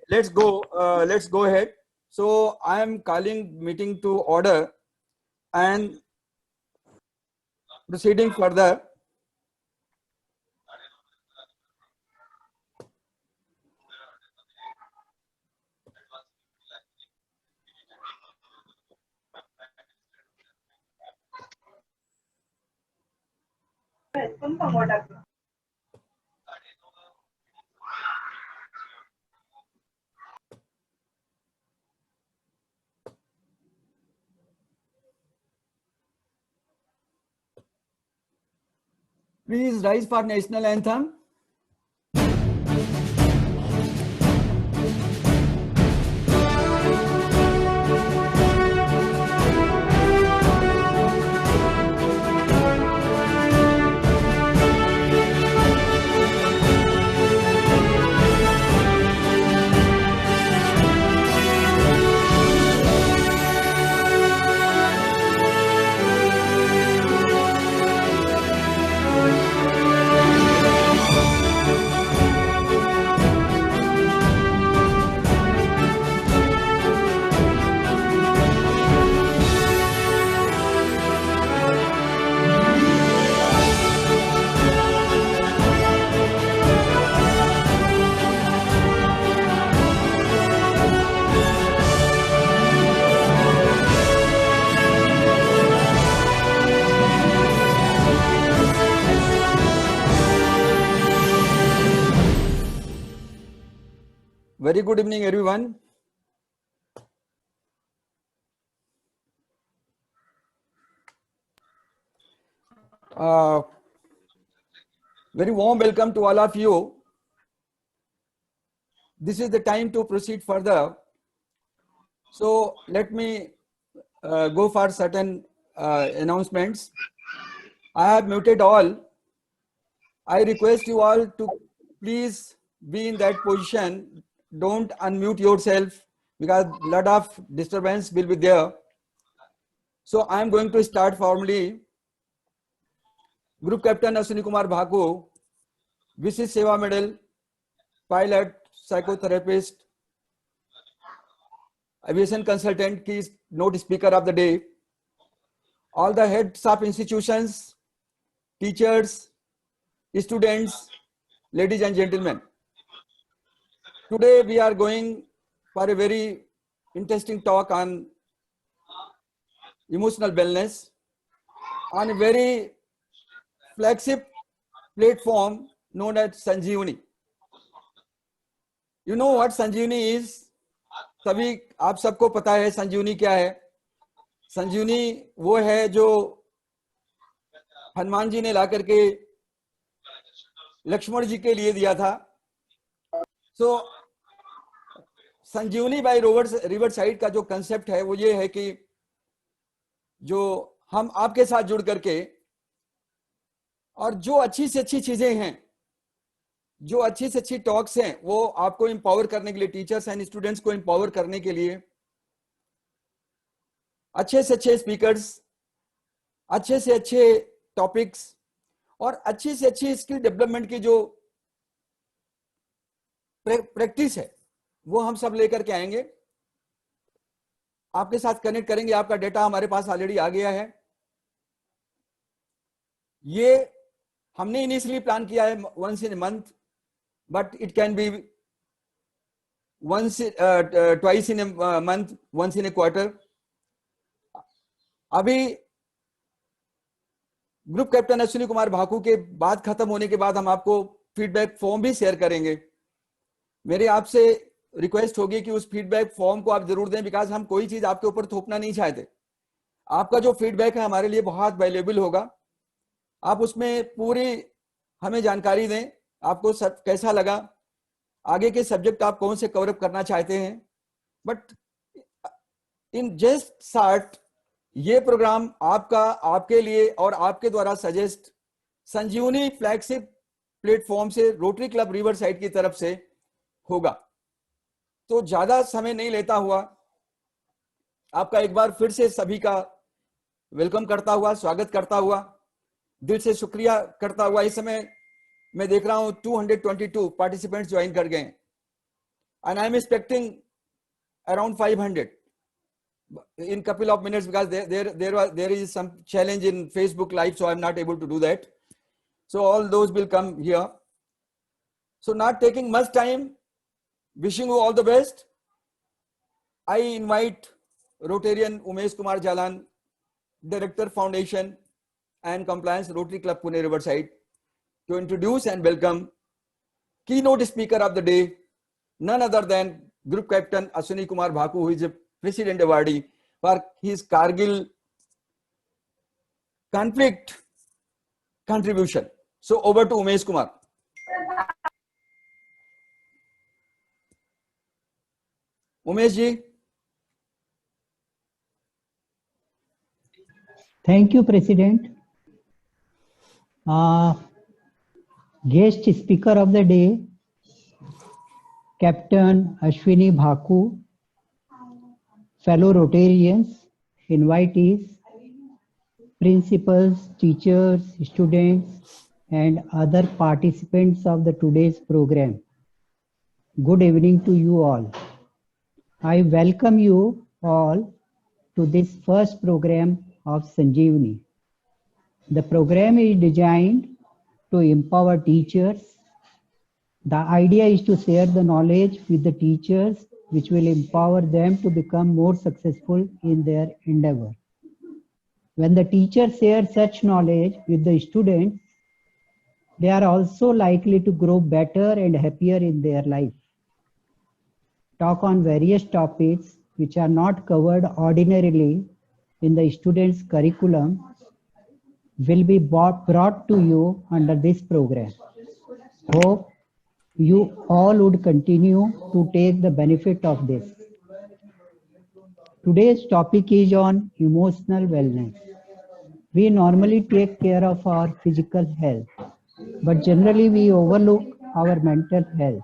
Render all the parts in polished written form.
let's go. Let's go ahead. So I am calling meeting to order and proceeding further. Please rise for national anthem. Very good evening, everyone. Very warm welcome to all of you. This is the time to proceed further. So let me go for certain announcements. I have muted all. I request you all to please be in that position. Don't unmute yourself because a lot of disturbance will be there. So I am going to start formally. Group Captain Ashwini Kumar Bhaku, Visit Seva Medal, Pilot, Psychotherapist, Aviation Consultant, key note speaker of the day. All the heads of institutions, teachers, students, ladies and gentlemen. Today we are going for a very interesting talk on emotional wellness on a very flagship platform known as Sanjeevani. You know what Sanjeevani is? सभी आप सबको पता है संजीवनी क्या है. संजीवनी वो है जो हनुमान जी ने ला करके लक्ष्मण जी के लिए दिया था. सो संजीवनी बाय रिवर साइड का जो कंसेप्ट है वो ये है कि जो हम आपके साथ जुड़ करके और जो अच्छी से अच्छी चीजें हैं, जो अच्छी से अच्छी टॉक्स हैं, वो आपको एम्पावर करने के लिए, टीचर्स एंड स्टूडेंट्स को एम्पावर करने के लिए अच्छे से अच्छे स्पीकर्स, अच्छे से अच्छे टॉपिक्स और अच्छी से अच्छी स्किल डेवलपमेंट की जो प्रैक्टिस है वो हम सब लेकर के आएंगे, आपके साथ कनेक्ट करेंगे. आपका डेटा हमारे पास ऑलरेडी आ गया है. ये हमने इनिशियली प्लान किया है once in a month, but it can be twice in a month, once in a quarter. अभी ग्रुप कैप्टन अश्विनी कुमार भाकू के बाद खत्म होने के बाद हम आपको फीडबैक फॉर्म भी शेयर करेंगे. मेरी आपसे रिक्वेस्ट होगी कि उस फीडबैक फॉर्म को आप जरूर दें, बिकॉज हम कोई चीज आपके ऊपर थोपना नहीं चाहते. आपका जो फीडबैक है हमारे लिए बहुत वैल्यूएबल होगा. आप उसमें पूरी हमें जानकारी दें, आपको सब कैसा लगा, आगे के सब्जेक्ट आप कौन से कवर अप करना चाहते हैं. बट इन जस्ट शॉर्ट ये प्रोग्राम आपका, आपके लिए और आपके द्वारा सजेस्ट संजीवनी फ्लैगशिप प्लेटफॉर्म से रोटरी क्लब रिवर साइड की तरफ से होगा. तो ज्यादा समय नहीं लेता हुआ आपका एक बार फिर से सभी का वेलकम करता हुआ, स्वागत करता हुआ, दिल से शुक्रिया करता हुआ. इस समय मैं देख रहा हूं 222 पार्टिसिपेंट्स ज्वाइन कर गए. and I'm expecting around 500 in couple of minutes, because there is some challenge in Facebook Live, so I'm not able to do that. So all those will come here. So not taking much time, wishing you all the best. I invite Rotarian Umesh Kumar Jalan, Director Foundation and Compliance, Rotary Club Pune Riverside, to introduce and welcome keynote speaker of the day, none other than Group Captain Ashwini Kumar Bhaku, who is a President Awardee for his Kargil conflict contribution. So over to Umesh Kumar. Umesh ji. Thank you, President. Guest speaker of the day, Captain Ashwini Bhaku, fellow Rotarians, invitees, principals, teachers, students, and other participants of the today's program. Good evening to you all. I welcome you all to this first program of Sanjeevani. The program is designed to empower teachers. The idea is to share the knowledge with the teachers, which will empower them to become more successful in their endeavor. When the teachers share such knowledge with the students, they are also likely to grow better and happier in their life. Talk on various topics which are not covered ordinarily in the students' curriculum will be brought to you under this program. Hope you all would continue to take the benefit of this. Today's topic is on emotional wellness. We normally take care of our physical health, but generally we overlook our mental health.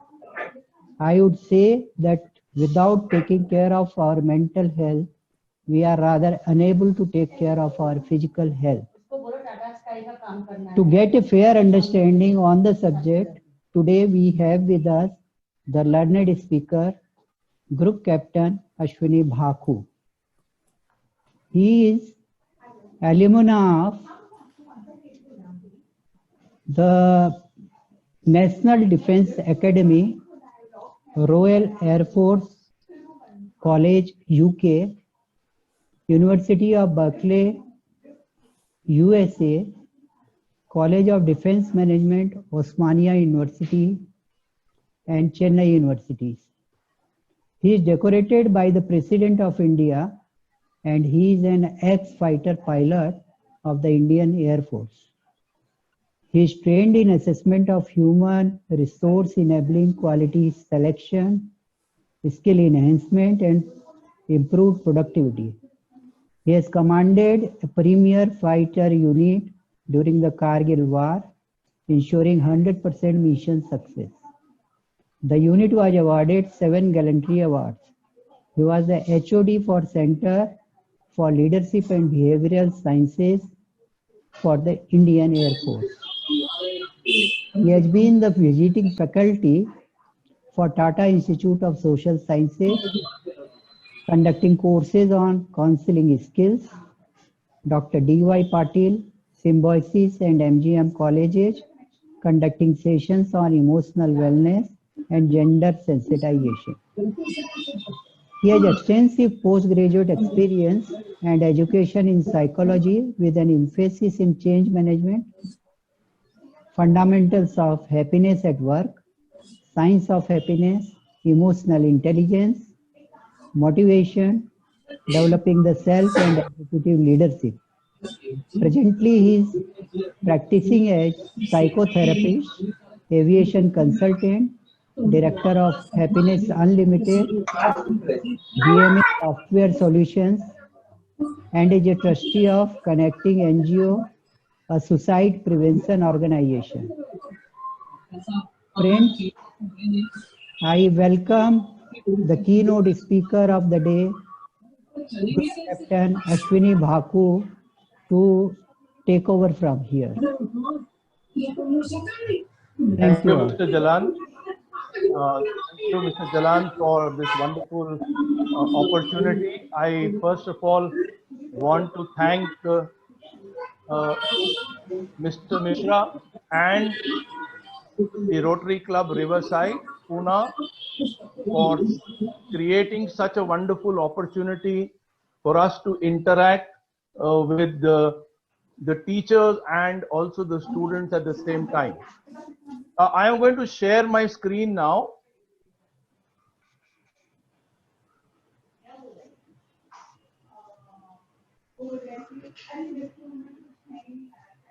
I would say that without taking care of our mental health, we are rather unable to take care of our physical health. To get a fair understanding on the subject, today we have with us the learned speaker, Group Captain Ashwini Bhaku. He is alumni of the National Defence Academy, Royal Air Force College, UK, University of Berkeley, USA, College of Defence Management, Osmania University, and Chennai Universities. He is decorated by the President of India, and he is an ex-fighter pilot of the Indian Air Force. He is trained in assessment of human resource enabling quality selection, skill enhancement, and improved productivity. He has commanded a premier fighter unit during the Kargil War, ensuring 100% mission success. The unit was awarded 7 gallantry awards. He was the HOD for Center for Leadership and Behavioral Sciences for the Indian Air Force. He has been the visiting faculty for Tata Institute of Social Sciences, conducting courses on counseling skills. Dr. D.Y. Patil, Symbiosis and MGM colleges, conducting sessions on emotional wellness and gender sensitization. He has extensive postgraduate experience and education in psychology with an emphasis in change management, fundamentals of happiness at work, science of happiness, emotional intelligence, motivation, developing the self and executive leadership. Presently, he is practicing as psychotherapist, aviation consultant, director of Happiness Unlimited, GMA Software Solutions, and is a trustee of Connecting NGO, a suicide prevention organization. Friends, I welcome the keynote speaker of the day, Captain Ashwini Bhaku, to take over from here. Thank you, Mr. Jalan. Thank you, Mr. Jalan, for this wonderful opportunity. I first of all want to thank Mr. Mishra and the Rotary Club Riverside, Pune, for creating such a wonderful opportunity for us to interact with the teachers and also the students at the same time. I am going to share my screen now.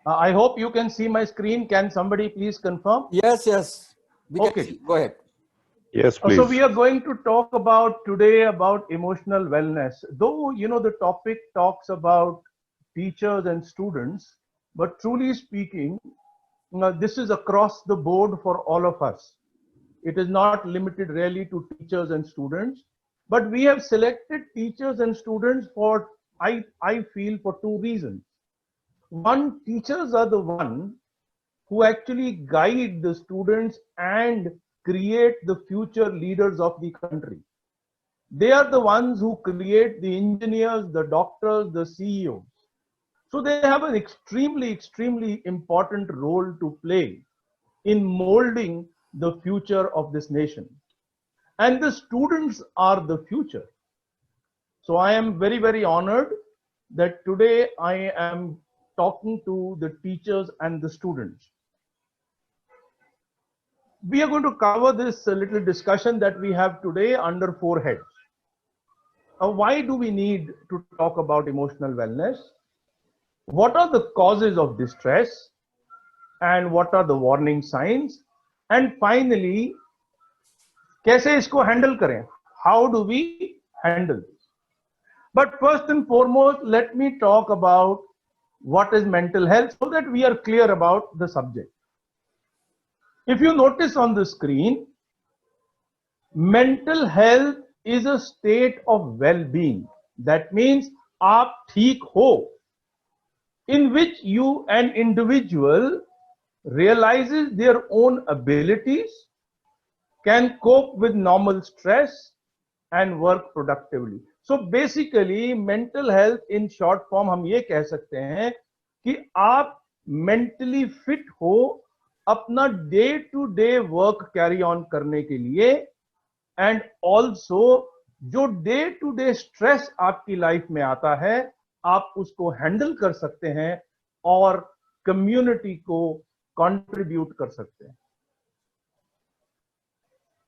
I hope you can see my screen. Can somebody please confirm? Yes, yes. We can Okay. see. Go ahead. Yes, please. So we are going to talk about today about emotional wellness. Though, you know, the topic talks about teachers and students, but truly speaking, this is across the board for all of us. It is not limited really to teachers and students, but we have selected teachers and students for, I feel, for two reasons. One, teachers are the one who actually guide the students and create the future leaders of the country. They are the ones who create the engineers, the doctors, the CEOs. So they have an extremely important role to play in molding the future of this nation. And the students are the future. So I am very honored that today I am talking to the teachers and the students. We are going to cover this little discussion that we have today under 4 heads. Why do we need to talk about emotional wellness? What are the causes of distress? And what are the warning signs? And finally, कैसे इसको handle करें? How do we handle this? But first and foremost, let me talk about what is mental health so that we are clear about the subject. If you notice on the screen, mental health is a state of well-being. That means आप ठीक हो, in which you, an individual, realizes their own abilities, can cope with normal stress and work productively. So basically mental health in short form हम ये कह सकते हैं कि आप mentally fit हो अपना day to day work carry on करने के लिए, एंड ऑल्सो जो डे टू डे स्ट्रेस आपकी लाइफ में आता है आप उसको हैंडल कर सकते हैं और कम्युनिटी को कंट्रीब्यूट कर सकते हैं.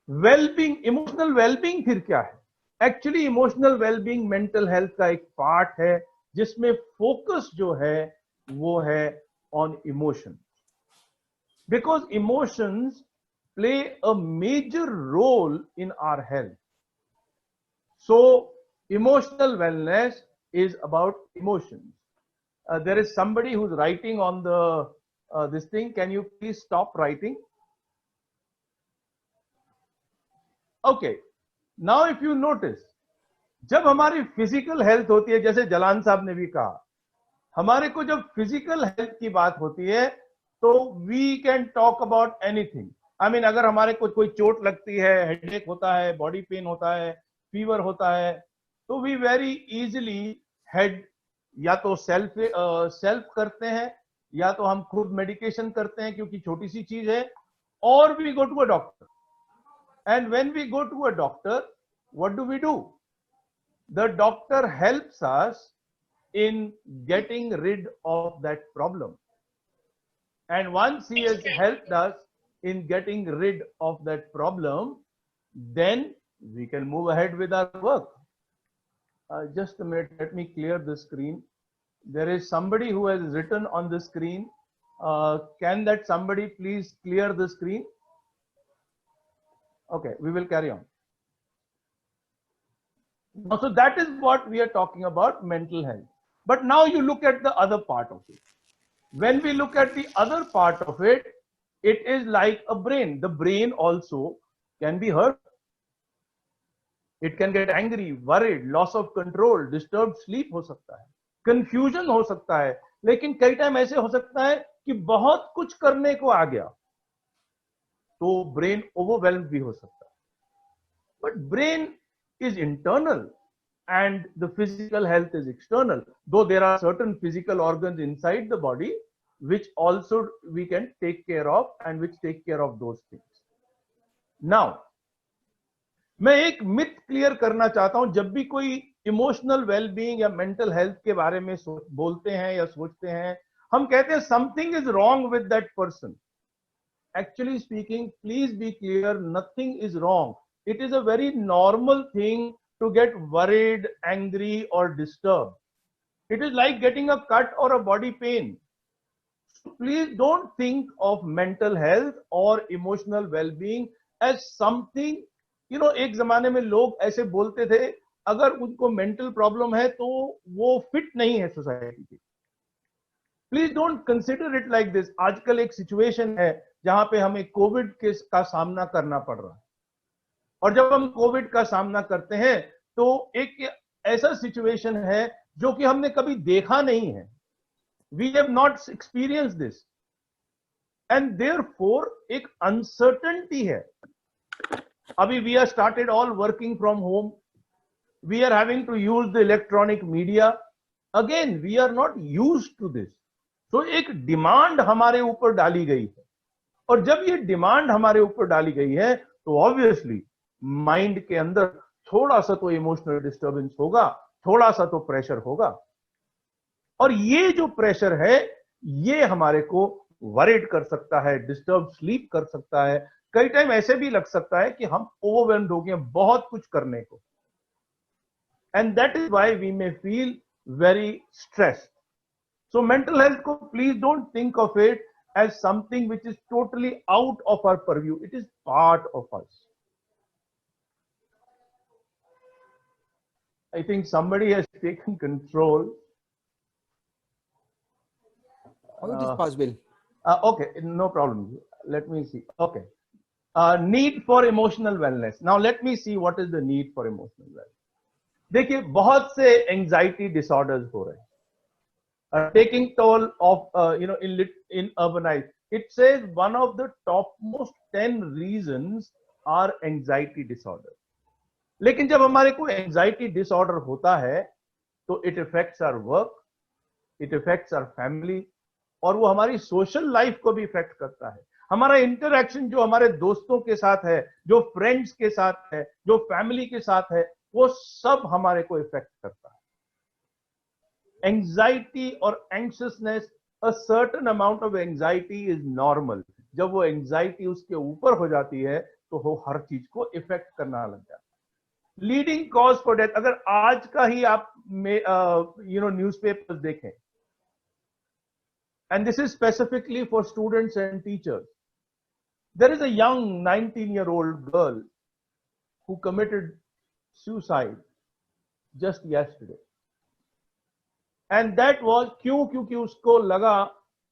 वेलबींग, इमोशनल वेलबींग फिर क्या है? Actually emotional wellbeing mental health का एक पार्ट है जिसमें फोकस जो है वो है on emotion, because emotions play a major role in our health. So emotional wellness is about emotions. There is somebody who's writing on the this thing. Can you please stop writing? Okay. Now if you notice, जब हमारी physical health होती है, जैसे जलान साहब ने भी कहा, हमारे को जब फिजिकल हेल्थ की बात होती है तो we can talk about anything. I mean अगर हमारे को कोई चोट लगती है, हेडेक होता है, बॉडी पेन होता है, फीवर होता है, तो वी वेरी इजीली हेड या तो सेल्फ करते हैं या तो हम खुद मेडिकेशन करते हैं क्योंकि छोटी सी चीज है, और we go to a doctor. And when we go to a doctor, what do we do? The doctor helps us in getting rid of that problem, and once he has helped us in getting rid of that problem, then we can move ahead with our work. Just a minute, let me clear the screen. There is somebody who has written on the screen. Can that somebody please clear the screen? Okay, we will carry on. So that is what we are talking about, mental health. But now you look at the other part of it. When we look at the other part of it, it is like a brain. The brain also can be hurt. It can get angry, worried, loss of control, disturbed sleep हो सकता है, confusion हो सकता है, लेकिन कई time ऐसे हो सकता है कि बहुत कुछ करने को आ गया तो ब्रेन ओवरवेल्म भी हो सकता है. But brain is internal and the physical health is external, though there are certain physical organs inside the body which also we can take care of and which take care of those things. Now मैं एक myth clear करना चाहता हूं. जब भी कोई emotional wellbeing या mental health के बारे में बोलते हैं या सोचते हैं, हम कहते हैं something is wrong with that person. Actually speaking, please be clear, nothing is wrong. It is a very normal thing to get worried, angry, or disturbed. It is like getting a cut or a body pain. So please don't think of mental health or emotional well-being as something, एक जमाने में लोग ऐसे बोलते थे, अगर उनको mental problem है तो वो फिट नहीं है सोसाइटी की. Please don't consider it like this. आजकल एक सिचुएशन है जहां पे हमें कोविड का सामना करना पड़ रहा है, और जब हम कोविड का सामना करते हैं तो एक ऐसा सिचुएशन है जो कि हमने कभी देखा नहीं है. We have not experience this, and therefore एक अनसर्टेनिटी है. अभी we are started all working from home. We are having to use the electronic media. Again we are not used to this. तो एक डिमांड हमारे ऊपर डाली गई है, और जब ये डिमांड हमारे ऊपर डाली गई है तो ऑब्वियसली माइंड के अंदर थोड़ा सा तो इमोशनल डिस्टर्बेंस होगा, थोड़ा सा तो प्रेशर होगा. और ये जो प्रेशर है ये हमारे को वरीड कर सकता है, डिस्टर्ब स्लीप कर सकता है. कई टाइम ऐसे भी लग सकता है कि हम ओवरवेल्म्ड हो गए बहुत कुछ करने को, and that is why we may feel very stressed. So mental health ko please don't think of it as something which is totally out of our purview. It is part of us. I think somebody has taken control. How it is possible? Okay, no problem. Let me see. Okay. Need for emotional wellness. Now let me see what is the need for emotional wellness. देखिए बहुत से anxiety disorders हो रहे हैं. Taking toll of in urbanized. It says one of the topmost 10 reasons are anxiety disorder. लेकिन जब हमारे को anxiety disorder होता है तो it affects our work, it affects our family, और वो हमारी social life को भी affect करता है. हमारा interaction जो हमारे दोस्तों के साथ है, जो friends के साथ है, जो family के साथ है, वो सब हमारे को affect करता है. Anxiety or anxiousness, a certain amount of anxiety is normal. जब वो anxiety उसके ऊपर हो जाती है तो वो हर चीज को इफेक्ट करना लग जाता है. लीडिंग कॉज फॉर डेथ, अगर आज का ही आप न्यूज़पेपर्स देखें, and this is specifically for students and teachers, there is a young 19-year-old girl who committed suicide just yesterday. And that was क्योंकि उसको लगा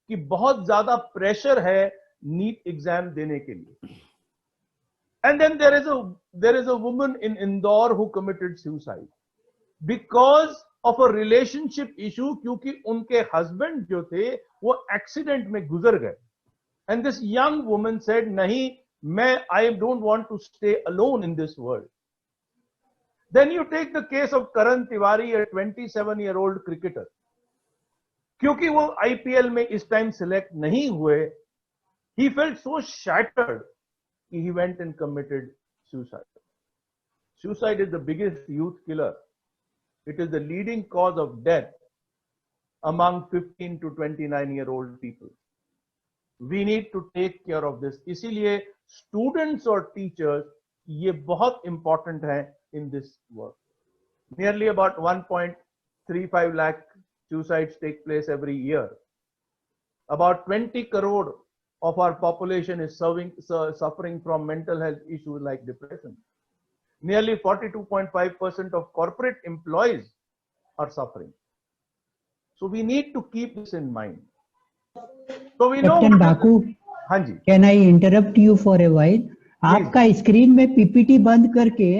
कि बहुत ज्यादा प्रेशर है नीट एग्जाम देने के लिए. And then there is a woman in Indore who committed suicide because of a relationship issue, क्योंकि उनके हस्बैंड जो थे वो एक्सीडेंट में गुजर गए. And this young woman said, नहीं, I don't want to stay alone in this world. Then you take the case of Karan Tiwari, a 27-year-old cricketer. क्योंकि वो IPL में इस टाइम सिलेक्ट नहीं हुए, he felt so shattered, he went and committed suicide. Suicide is the biggest youth killer. It is the leading cause of death among 15 to 29-year-old people. We need to take care of this. इसीलिए students और teachers ये बहुत important है in this work. Nearly about 1.35 lakh suicides take place every year. About 20 crore of our population is suffering from mental health issues like depression. Nearly 42.5% of corporate employees are suffering. So we need to keep this in mind. So we know. Captain Baku, हाँ जी. Can I interrupt you for a while? आपका screen में PPT बंद करके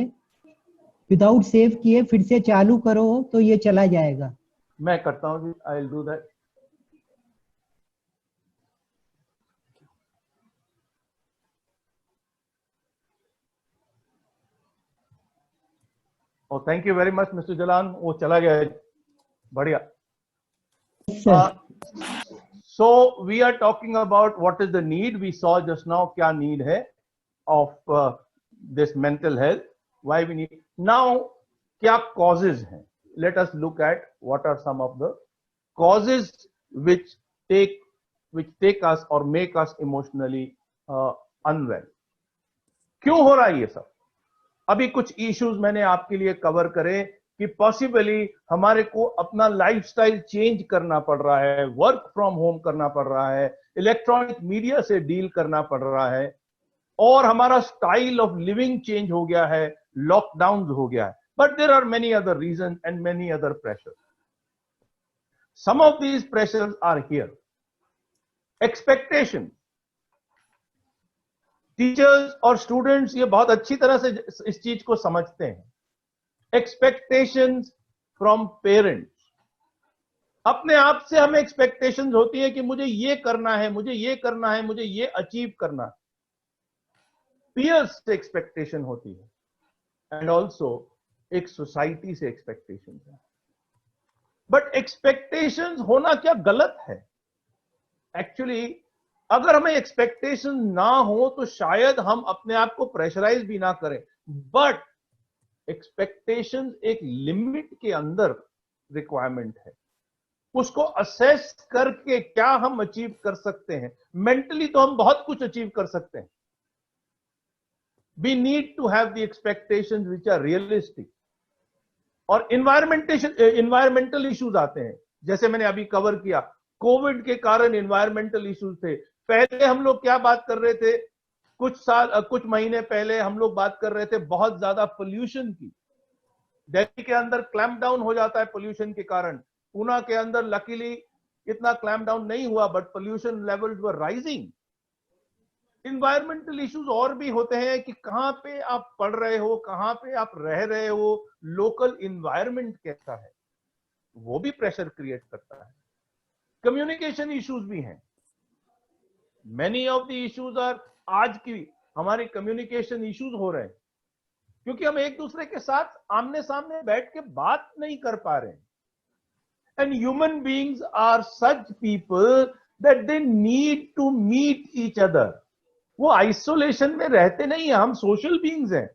without save किए फिर से चालू करो तो ये चला जाएगा. मैं करता हूँ जी. I will do that. और thank you very much mister Jalan, वो चला गया है, बढ़िया। So we are talking about what is the need, we saw just now क्या नीड है of this mental health, why we need now, क्या causes हैं। Let us look at what are some of the causes which take us or make us emotionally unwell। क्यों हो रहा है ये सब? अभी कुछ इश्यूज मैंने आपके लिए कवर करे कि पॉसिबली हमारे को अपना लाइफस्टाइल चेंज करना पड़ रहा है, वर्क फ्रॉम होम करना पड़ रहा है, इलेक्ट्रॉनिक मीडिया से डील करना पड़ रहा है, और हमारा स्टाइल ऑफ लिविंग चेंज हो गया है, लॉकडाउन हो गया है। But there are many other reason and many other pressure. Some of these pressures are here. Expectation. Teachers और students ये बहुत अच्छी तरह से इस चीज को समझते हैं। Expectations from parents. अपने आप से हमें expectations होती है कि मुझे ये करना है, मुझे ये करना है, मुझे ये अचीव करना है। Peers से expectation होती है, and also एक society से expectation है। बट एक्सपेक्टेशंस होना क्या गलत है? एक्चुअली अगर हमें एक्सपेक्टेशन ना हो तो शायद हम अपने आप को प्रेशराइज भी ना करें, बट एक्सपेक्टेशंस एक लिमिट के अंदर रिक्वायरमेंट है। उसको असेस करके क्या हम अचीव कर सकते हैं। मेंटली तो हम बहुत कुछ अचीव कर सकते हैं। We need to have the expectations which are realistic. और इन्वायरमेंटल इश्यूज आते हैं, जैसे मैंने अभी कवर किया, कोविड के कारण इन्वायरमेंटल इश्यूज थे। पहले हम लोग क्या बात कर रहे थे, कुछ महीने पहले हम लोग बात कर रहे थे बहुत ज्यादा पोल्यूशन की। दिल्ली के अंदर क्लैंप डाउन हो जाता है पोल्यूशन के कारण। पुणे के अंदर लकीली इतना क्लैंप डाउन नहीं हुआ, but pollution levels were rising. Environmental issues और भी होते हैं कि कहां पे आप पढ़ रहे हो, कहां पे आप रह रहे हो, लोकल इन्वायरमेंट कैसा है, वो भी प्रेशर क्रिएट करता है। कम्युनिकेशन इश्यूज भी हैं। Many of the issues are, आज की हमारी कम्युनिकेशन इश्यूज हो रहे हैं क्योंकि हम एक दूसरे के साथ आमने सामने बैठ के बात नहीं कर पा रहे हैं। And human beings are such people that they need to meet each other. वो आइसोलेशन में रहते नहीं है, हम सोशल बीइंग्स हैं।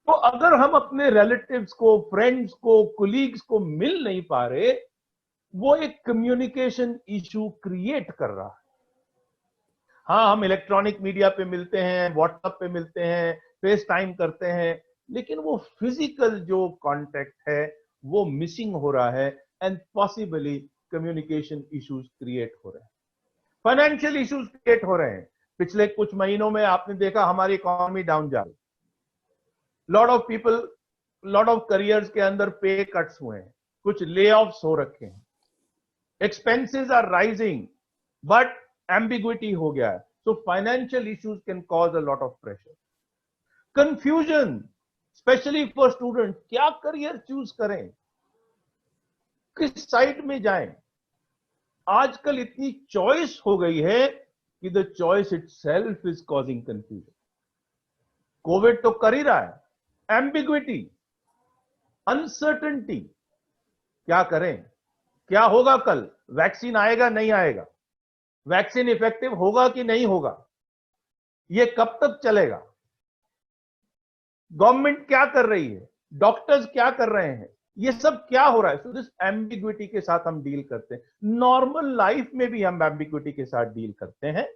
तो अगर हम अपने रिलेटिव्स को, फ्रेंड्स को, कोलीग्स को मिल नहीं पा रहे, वो एक कम्युनिकेशन इशू क्रिएट कर रहा है। हाँ, हम इलेक्ट्रॉनिक मीडिया पे मिलते हैं, व्हाट्सएप पे मिलते हैं, फेस टाइम करते हैं, लेकिन वो फिजिकल जो कांटेक्ट है वो मिसिंग हो रहा है, and possibly communication issues create हो रहे हैं। फाइनेंशियल इश्यूज क्रिएट हो रहे हैं। पिछले कुछ महीनों में आपने देखा हमारी इकोनॉमी डाउन जा रही। Lot of people, lot of careers के अंदर पे कट्स हुए हैं, कुछ ले ऑफ्स हो रखे हैं, expenses are rising, but ambiguity हो गया है। So financial issues can cause a lot of pressure. Confusion, specially for student, क्या करियर चूज करें, किस साइड में जाएं। आजकल इतनी चॉइस हो गई है कि the choice itself is causing confusion. Covid तो कर ही रहा है, एम्बिग्विटी, अनसर्टेनिटी, क्या करें, क्या होगा कल, वैक्सीन आएगा नहीं आएगा, वैक्सीन इफेक्टिव होगा कि नहीं होगा, ये कब तक चलेगा, गवर्नमेंट क्या कर रही है, डॉक्टर्स क्या कर रहे हैं, ये सब क्या हो रहा है। सो दिस एम्बिग्विटी के साथ हम डील करते हैं। नॉर्मल लाइफ में भी हम एम्बिग्विटी के साथ डील करते हैं,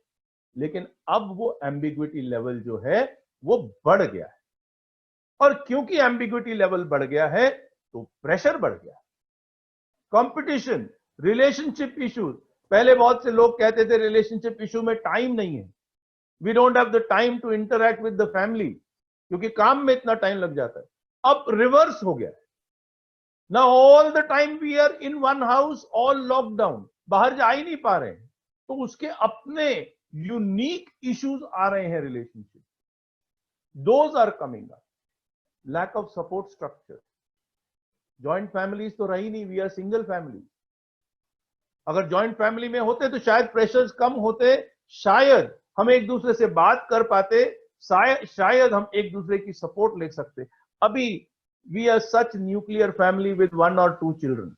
लेकिन अब वो एम्बिग्विटी लेवल जो है वो बढ़ गया है, और क्योंकि एम्बिग्विटी लेवल बढ़ गया है तो प्रेशर बढ़ गया है। कंपटीशन, रिलेशनशिप इश्यूज, पहले बहुत से लोग कहते थे रिलेशनशिप इशू में टाइम नहीं है, we don't have the time to interact with the family, क्योंकि काम में इतना टाइम लग जाता है। अब रिवर्स हो गया है। Now all the time we are in one house, all lockdown, बाहर जा ही नहीं पा रहे हैं, तो उसके अपने यूनिक इश्यूज आ रहे हैं relationship. Those are coming up. Lack of support structure, joint families तो रही नहीं, वी आर सिंगल फैमिली। अगर जॉइंट फैमिली में होते तो शायद प्रेशर्स कम होते, शायद हम एक दूसरे से बात कर पाते, शायद हम एक दूसरे की सपोर्ट ले सकते। अभी we are such nuclear family with 1 or 2 children.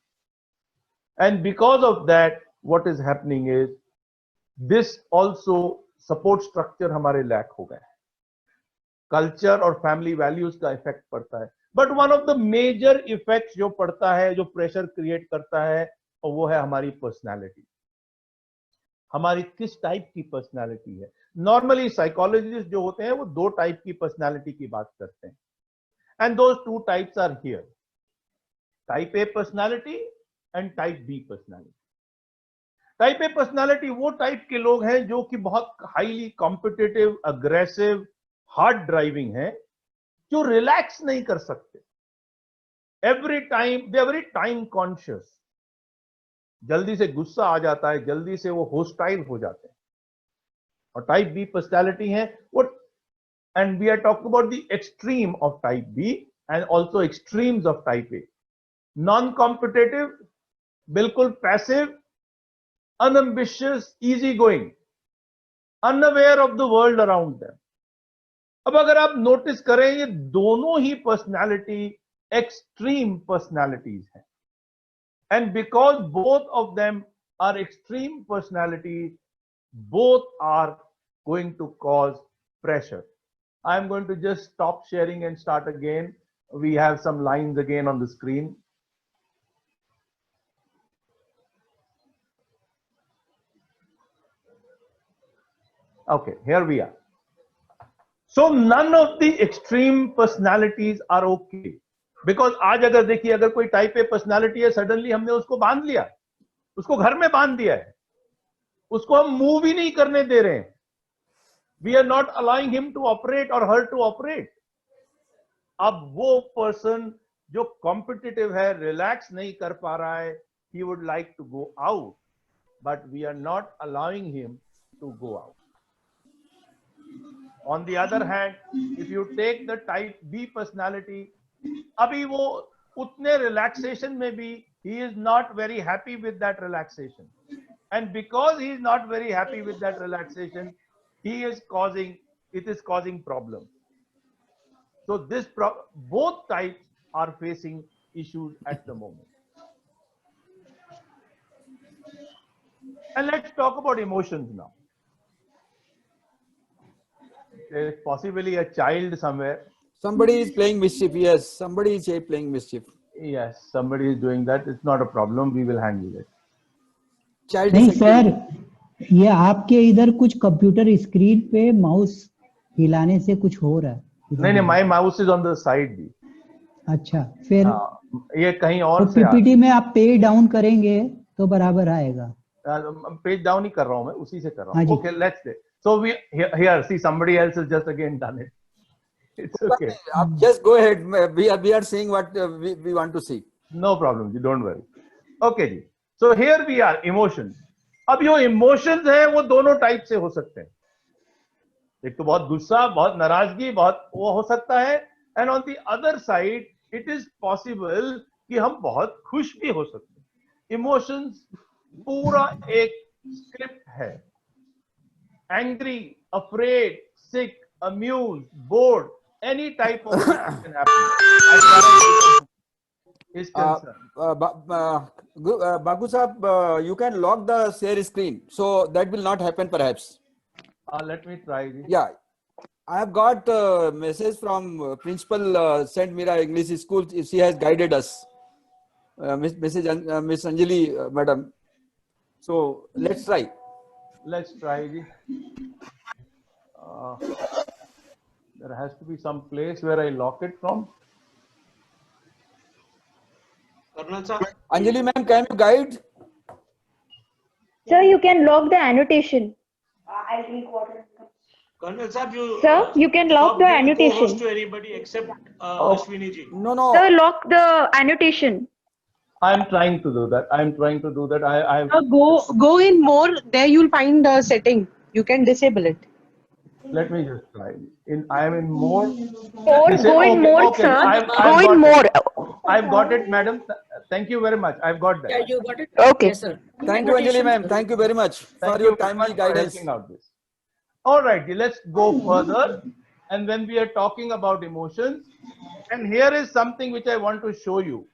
And because of that, what is happening is this also support structure हमारे lack हो गए, culture और family values का effect पड़ता है. But one of the major effects जो पड़ता है, जो pressure create करता है, और वो है हमारी personality. हमारी किस टाइप की पर्सनालिटी है. नॉर्मली साइकोलॉजिस्ट जो होते हैं वो 2 टाइप की पर्सनालिटी की बात करते हैं, and those 2 types are here, type A personality and type B personality. Type A personality वो टाइप के लोग हैं जो कि बहुत highly competitive, aggressive, hard driving है, जो रिलैक्स नहीं कर सकते. Every time they are very time conscious. जल्दी से गुस्सा आ जाता है, जल्दी से वो होस्टाइल हो जाते हैं. और टाइप बी पर्सनालिटी है वो, and we are talking about the extreme of type B and also extremes of type A. Non competitive, बिल्कुल passive, unambitious, easy going, unaware of the world around them. अब अगर आप notice करें, ये दोनों ही पर्सनालिटी एक्सट्रीम पर्सनालिटीज हैं. And because both of them are extreme personalities, both are going to cause pressure. I am going to just stop sharing and start again. We have some lines again on the screen. Okay, here we are. So none of the extreme personalities are okay. Because आज अगर देखिए, अगर कोई type A personality है, suddenly हमने उसको बांध लिया, उसको घर में बांध दिया है, उसको हम मूव ही नहीं करने दे रहे हैं. We are not allowing him to operate और हर टू ऑपरेट. अब वो पर्सन जो कॉम्पिटिटिव है, रिलैक्स नहीं कर पा रहा है, he would like to go out, but we are not allowing him to go out. On the other hand, if you take the type B personality, अभी वो उतने रिलैक्सेशन में भी he is not very happy with that relaxation, and because he is not very happy with that relaxation, it is causing problems. So both types are facing issues at the moment. And let's talk about emotions now. There is possibly a child somewhere. Somebody is playing mischief. Yes, somebody is here playing mischief. Yes, somebody is doing that. It's not a problem. We will handle it. Child नहीं is sir, ये आपके इधर कुछ computer screen पे mouse हिलाने से कुछ हो रहा है. नहीं, my mouse is on the side भी. अच्छा, फिर ये कहीं और तो से पीपीटी में आप पेज डाउन करेंगे तो बराबर आएगा. पेज डाउन ही कर रहा हूँ मैं, उसी से कर रहा हाँ हूँ. जी. Okay, let's say. So we here see somebody else has just again done it. It's okay. Just go ahead. We are seeing what we want to see. No problem, ji, don't worry. Okay ji. So here we are, emotions. अब जो emotions है वो दोनों type से हो सकते हैं. एक तो बहुत गुस्सा, बहुत नाराजगी, बहुत वो हो सकता है. And on the other side, it is possible कि हम बहुत खुश भी हो सकते हैं. Emotions पूरा एक स्क्रिप्ट है. Angry, afraid, sick, amused, bored, any type of thing can happen as far as is concerned. Baku Sahab, you can lock the share screen, so that will not happen perhaps. Let me try this. Yeah, I have got a message from principal Saint Mira English School. She has guided us, Miss Anjali madam. So let's try. Let's try this. There has to be some place where I lock it from. Colonel sir. Anjali ma'am, can you guide? Sir, you can lock the annotation. I'll drink water. Colonel sir, you can lock the annotation. To anybody except Ashwini ji. No. Sir, lock the annotation. I'm trying to do that. I Go in more. There you'll find a setting. You can disable it. let me just try. I am in more. Go in more, sir. Go in more. I've got it, madam. Thank you very much. I've got that. Yeah, you got it. Okay. Yes, sir. Thank you, Anjali ma'am. Thank you very much for your timely guidance. Out this. All right, let's go further. and when we are talking about emotions. And here is something which I want to show you.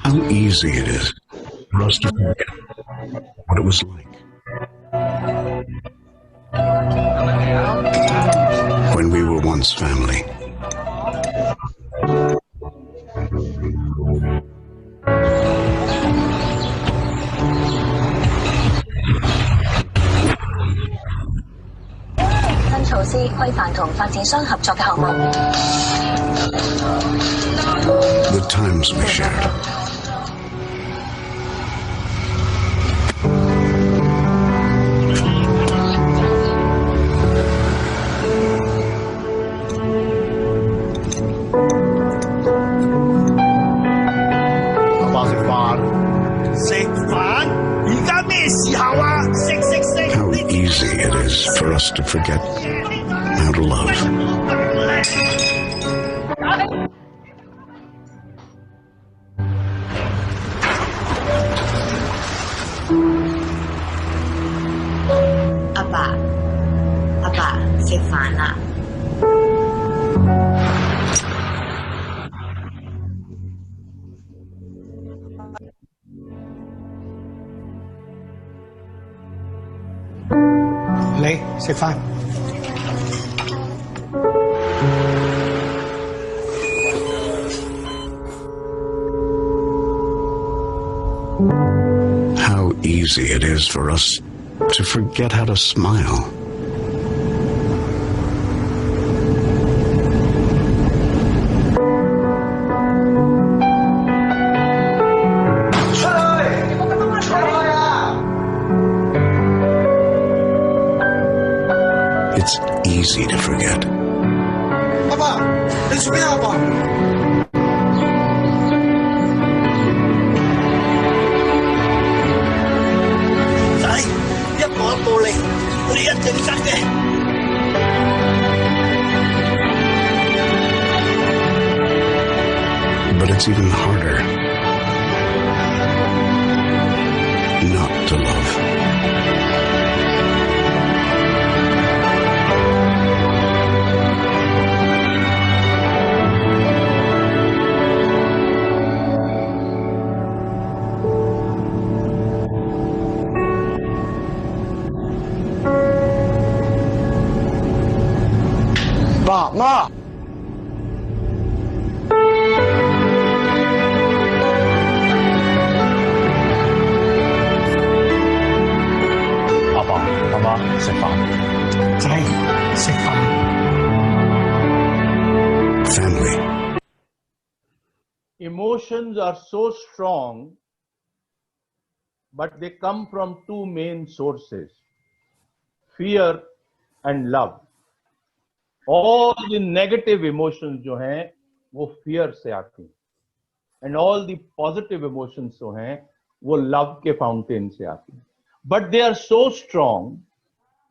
How easy it is for us to forget what it was like when we were once family. The times we shared. How easy it is for us to forget how to love. How easy it is for us to forget how to smile. It's easy to forget. But it's even harder not to love. Ma! Family. Emotions are so strong, but they come from two main sources: fear and love. All the negative emotions जो हैं वो fear से आती हैं, and all the positive emotions जो हैं वो love के fountain से आती हैं. But they are so strong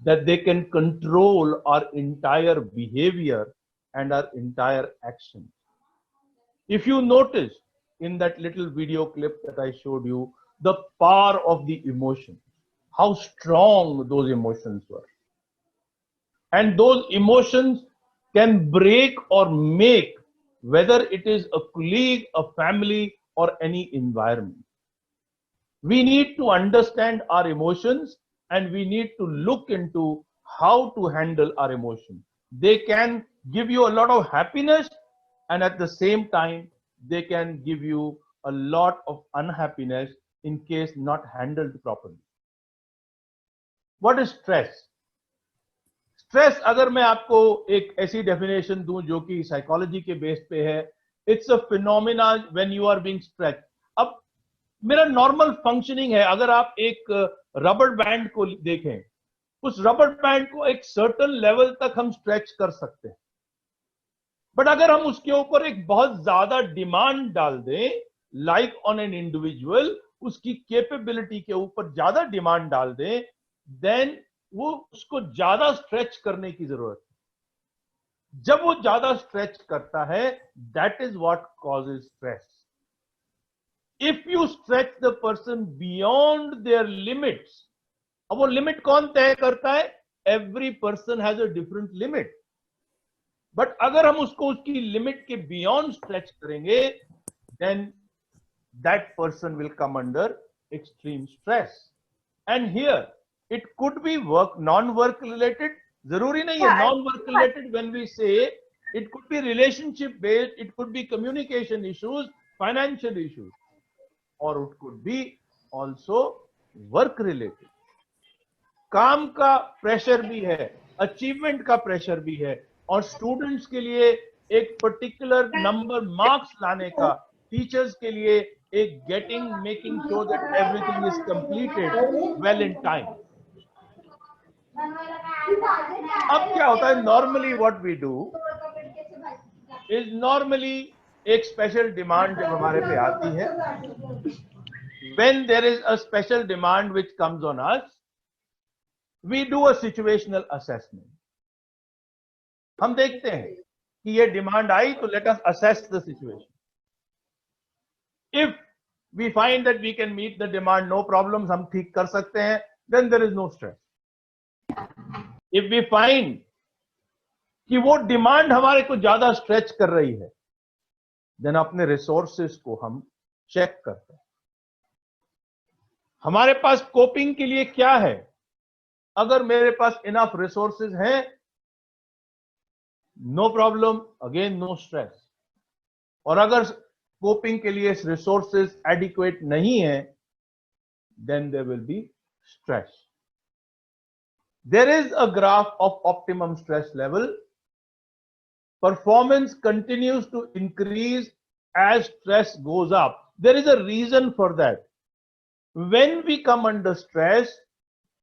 that they can control our entire behavior and our entire action. If you notice in that little video clip that I showed you, the power of the emotion, how strong those emotions were. And those emotions can break or make, whether it is a colleague, a family, or any environment. We need to understand our emotions, and we need to look into how to handle our emotions. They can give you a lot of happiness, and at the same time, they can give you a lot of unhappiness in case not handled properly. What is stress? Stress अगर मैं आपको एक ऐसी definition दूं जो कि psychology के base पे है, it's a phenomena when you are being stretched. अब मेरा नॉर्मल फंक्शनिंग है, अगर आप एक रबर बैंड को देखें, उस रबर बैंड को एक सर्टेन लेवल तक हम स्ट्रेच कर सकते हैं, बट अगर हम उसके ऊपर एक बहुत ज्यादा डिमांड डाल दें, लाइक ऑन एन इंडिविजुअल, उसकी कैपेबिलिटी के ऊपर ज्यादा डिमांड डाल दें, देन वो उसको ज्यादा स्ट्रेच करने की जरूरत है. जब वो ज्यादा स्ट्रेच करता है, that is what causes stress. If you stretch the person beyond their limits, अब वो लिमिट कौन तय करता है? Every person has a different limit. But अगर हम उसको उसकी लिमिट के beyond stretch करेंगे, then that person will come under extreme stress. And here it could be work, non-work related. जरूरी नहीं है non-work related. When we say it could be relationship based, it could be communication issues, financial issues, or it could be also work related. काम का pressure भी है, achievement का pressure भी है, और स्टूडेंट्स के लिए एक पर्टिकुलर नंबर मार्क्स लाने का, टीचर्स के लिए एक getting, making sure that everything is completed well in time. अब क्या होता है, normally what we do is normally एक स्पेशल डिमांड जब हमारे पे आती है, when there is a special demand which comes on us, we do a situational assessment. हम देखते हैं कि ये डिमांड आई तो let us assess the situation. If we find that we can meet the demand, no problems, हम ठीक कर सकते हैं, then there is no stress. If we find कि वो डिमांड हमारे को ज्यादा स्ट्रेच कर रही है, देन अपने रिसोर्सेस को हम चेक करते हैं. हमारे पास कोपिंग के लिए क्या है? अगर मेरे पास इनफ रिसोर्सेज हैं, no problem, again no stress. और अगर कोपिंग के लिए रिसोर्सेज एडिक्वेट नहीं है, then there will be stress. There is a graph of optimum stress level. Performance continues to increase as stress goes up. There is a reason for that. When we come under stress,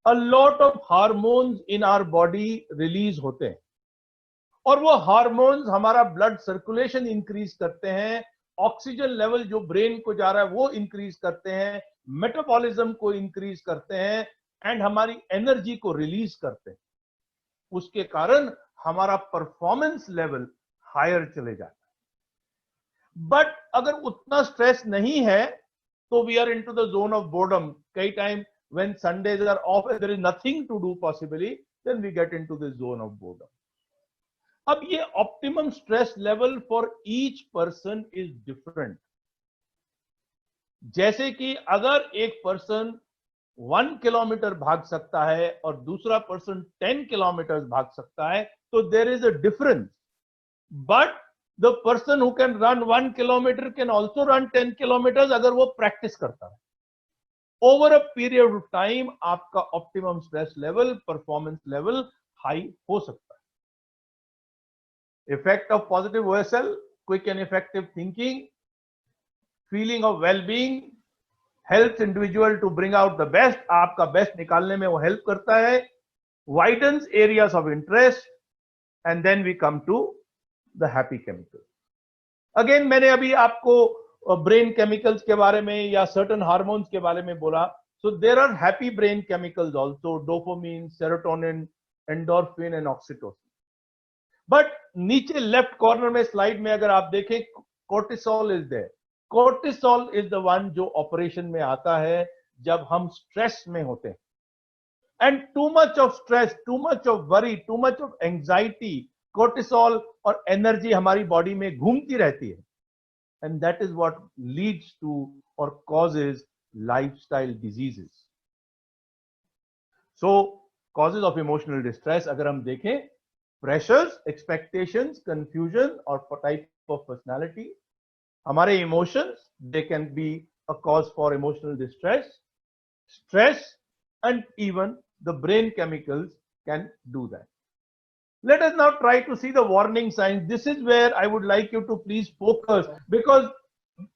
a lot of hormones in our body release होते हैं, और वो hormones हमारा blood circulation increase करते हैं, oxygen level जो brain को जा रहा है वो इंक्रीज करते हैं, मेटाबॉलिज्म को इंक्रीज करते हैं, एंड हमारी एनर्जी को रिलीज करते हैं. उसके कारण हमारा परफॉर्मेंस लेवल हायर चले जाता है. बट अगर उतना स्ट्रेस नहीं है तो we are into the zone of boredom. कई time when Sundays are off and there is nothing to do possibly, then we get into this zone of boredom. अब ये optimum stress level for each person is different. जैसे कि अगर एक person 1 kilometre भाग सकता है और दूसरा पर्सन 10 किलोमीटर भाग सकता है, तो there is a difference. But the person who can run 1 kilometer can also run 10 kilometers अगर वो practice करता है. Over a period of time आपका optimum stress level, performance level high हो सकता है. Effect of positive OSL, quick and effective thinking, feeling of wellbeing, help individual to bring out the best, आपका best निकालने में वो हेल्प करता है. Widens areas of interest, and then we come to the happy chemical. Again मैंने अभी आपको brain chemicals के बारे में या सर्टेन हार्मोन्स के बारे में बोला. So there are happy brain chemicals also, dopamine, serotonin, endorphin and oxytocin. But नीचे लेफ्ट कॉर्नर में स्लाइड में अगर आप देखें, cortisol is there. Cortisol is the one जो ऑपरेशन में आता है जब हम स्ट्रेस में होते हैं. And too much of stress, too much of worry, too much of anxiety, cortisol और एनर्जी हमारी बॉडी में घूमती रहती है. And that is what leads to or causes lifestyle diseases. So, causes of emotional distress, अगर हम देखें, pressures, expectations, confusion or type of personality, हमारे emotions, they can be a cause for emotional distress, stress, and even the brain chemicals can do that. Let us now try to see the warning signs. This is where I would like you to please focus, because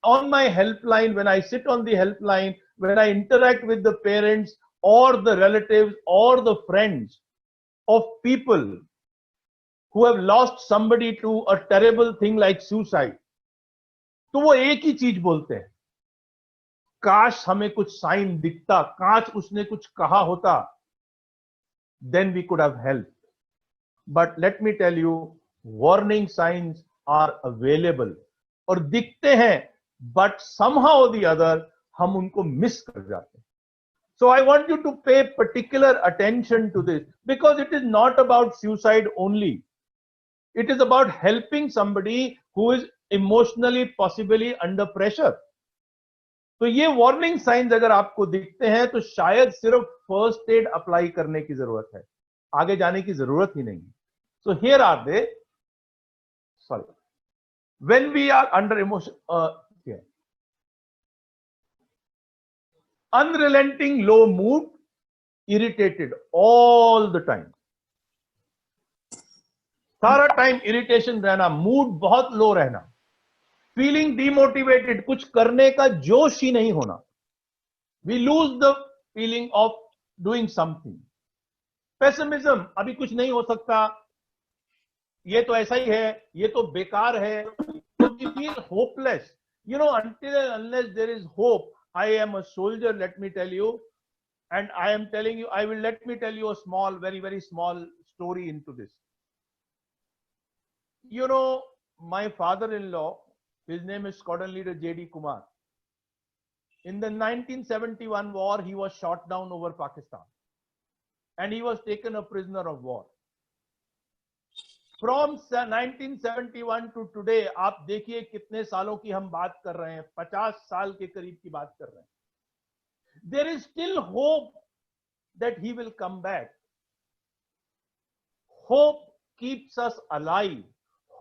on my helpline, when I sit on the helpline, when I interact with the parents or the relatives or the friends of people who have lost somebody to a terrible thing like suicide, तो वो एक ही चीज बोलते हैं, काश हमें कुछ sign दिखता, काश उसने कुछ कहा होता, then we could have helped. But let me tell you, warning signs are available. और दिखते हैं but somehow or the other हम उनको मिस कर जाते हैं. So I want you to pay particular attention to this, because it is not about suicide only. It is about helping somebody who is emotionally possibly under pressure. तो ये warning science अगर आपको दिखते हैं तो शायद सिर्फ फर्स्ट एड अप्लाई करने की जरूरत है, आगे जाने की जरूरत ही नहीं. So here are they. Sorry, when we are under emotion, unrelenting low mood, irritated all the time, सारा टाइम इरिटेशन रहना, मूड बहुत लो रहना, फीलिंग डिमोटिवेटेड, कुछ करने का जोश ही नहीं होना, we lose the feeling of doing something, pessimism, अभी कुछ नहीं हो सकता, ये तो ऐसा ही है, ये तो बेकार है, तो we feel hopeless. You know, until and unless there is hope, I am a soldier, let me tell you, and I am telling you, let me tell you a small, very, very small story into this. You know, my father-in-law, his name is Squadron Leader J.D. Kumar. In the 1971 war, he was shot down over Pakistan, and he was taken a prisoner of war. From 1971 to today, आप देखिए कितने सालों की हम बात कर रहे हैं, 50 साल के करीब की बात कर रहे हैं. There is still hope that he will come back. Hope keeps us alive.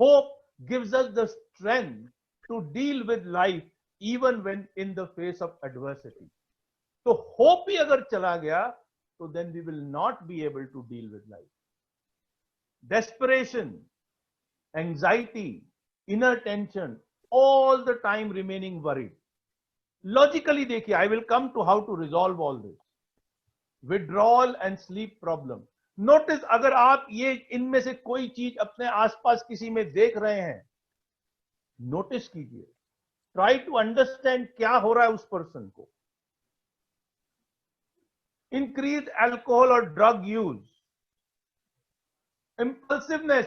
Hope gives us the strength to deal with life even when in the face of adversity. So hope ही अगर चला गया, तो then we will not be able to deal with life. Desperation, anxiety, inner tension, all the time remaining worried. Logically देखिए, I will come to how to resolve all this. Withdrawal and sleep problem. Notice अगर आप ये इनमें से कोई चीज अपने आसपास किसी में देख रहे हैं, नोटिस कीजिए, ट्राई टू अंडरस्टैंड क्या हो रहा है उस पर्सन को. इंक्रीज अल्कोहल और ड्रग यूज, इंपल्सिवनेस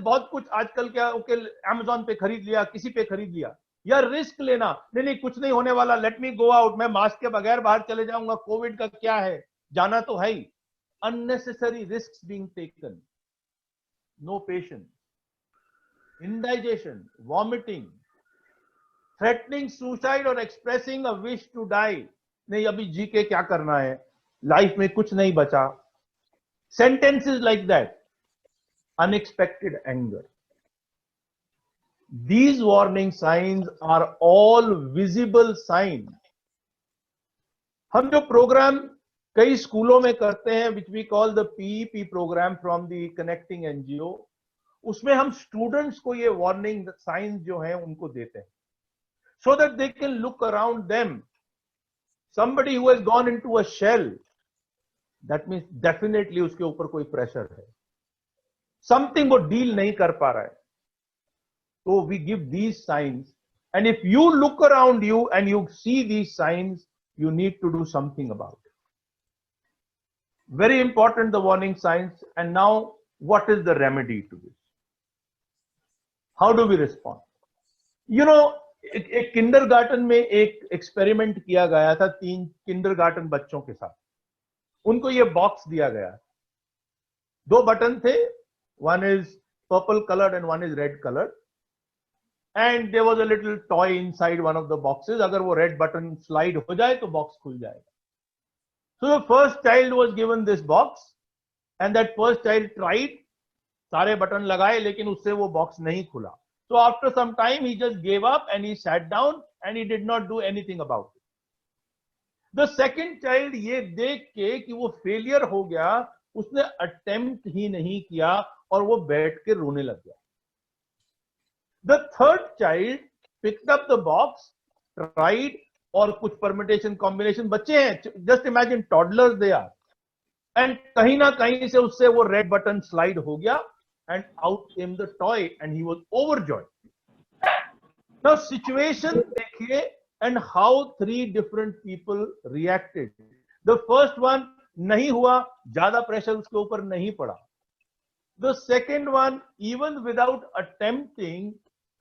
बहुत कुछ आजकल क्या, ओके अमेज़न पे खरीद लिया, किसी पे खरीद लिया, या रिस्क लेना, नहीं कुछ नहीं होने वाला, लेट मी गो आउट, मैं मास्क के बगैर बाहर चले जाऊंगा, कोविड का क्या है, जाना तो है ही. Unnecessary risk being taken, no patience, indigestion, vomiting, threatening suicide or expressing a wish to die, नहीं अभी जी के क्या करना है, लाइफ में कुछ नहीं बचा, sentences like that, unexpected anger. These warning signs are all visible signs. हम जो प्रोग्राम कई स्कूलों में करते हैं, which we call the PEP program from the Connecting NGO, उसमें हम स्टूडेंट्स को ये वार्निंग साइंस जो हैं उनको देते हैं, so that they can look around them. Somebody who has gone into a shell, that means definitely उसके ऊपर कोई प्रेशर है, something वो डील नहीं कर पा रहा है. So we give these signs, and if you look around you and you see these signs, you need to do something about it. Very important, the warning signs. And now, what is the remedy to this? How do we respond? You know, एक kindergarten में एक experiment किया गया था 3 kindergarten बच्चों के साथ. उनको ये बॉक्स दिया गया, 2 बटन थे, one is purple colored and one is red colored, and there was a little toy inside one of the boxes. अगर वो red button slide हो जाए तो बॉक्स खुल जाएगा. So the first child was given this box, and that first child tried, सारे button लगाए लेकिन उससे वो बॉक्स नहीं खुला. So after some time he just gave up and he sat down and he did not do anything about it. The second child ये देख के कि वो फेलियर हो गया, उसने अटेम्प्ट ही नहीं किया और वो बैठ के रोने लग गया. The third child picked up the box, tried, और कुछ परमिटेशन कॉम्बिनेशन, बच्चे हैं, just imagine toddlers they are, and कहीं ना कहीं से उससे वो रेड बटन स्लाइड हो गया, and out came the toy and he was overjoyed. Now situation देखिए, and how 3 different people reacted. The first one नहीं हुआ, ज्यादा प्रेशर उसके ऊपर नहीं पड़ा. The second one, even without attempting,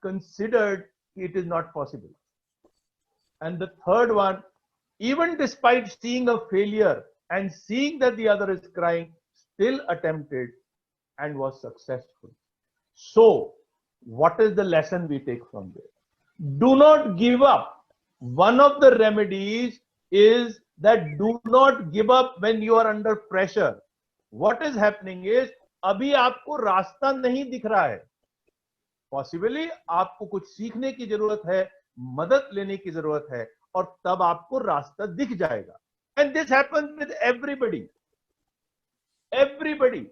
considered it is not possible. And the third one, even despite seeing a failure and seeing that the other is crying, still attempted and was successful. So, what is the lesson we take from this? Do not give up. One of the remedies is that do not give up when you are under pressure. What is happening is, अभी आपको रास्ता नहीं दिख रहा है. Possibly आपको कुछ सीखने की जरूरत है, मदद लेने की जरूरत है, और तब आपको रास्ता दिख जाएगा. And this happens with everybody. Everybody,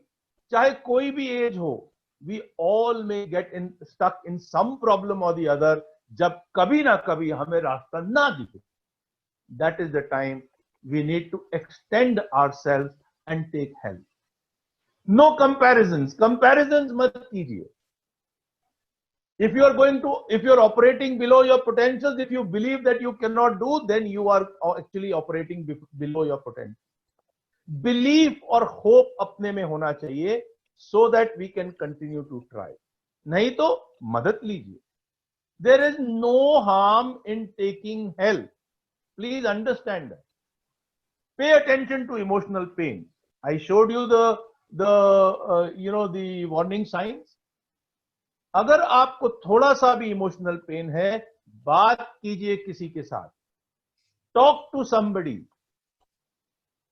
चाहे कोई भी एज हो, we all may get stuck in some problem or the other. जब कभी ना कभी हमें रास्ता ना दिखे, that is the time we need to extend ourselves and take help. No comparisons. Comparisons मत कीजिए. If you are operating below your potentials, if you believe that you cannot do, then you are actually operating below your potential. Belief और hope अपने में होना चाहिए, so that we can continue to try. नहीं तो मदद लीजिए. There is no harm in taking help. Please understand that. Pay attention to emotional pain. I showed you the warning signs. अगर आपको थोड़ा सा भी इमोशनल पेन है, बात कीजिए किसी के साथ. Talk to somebody.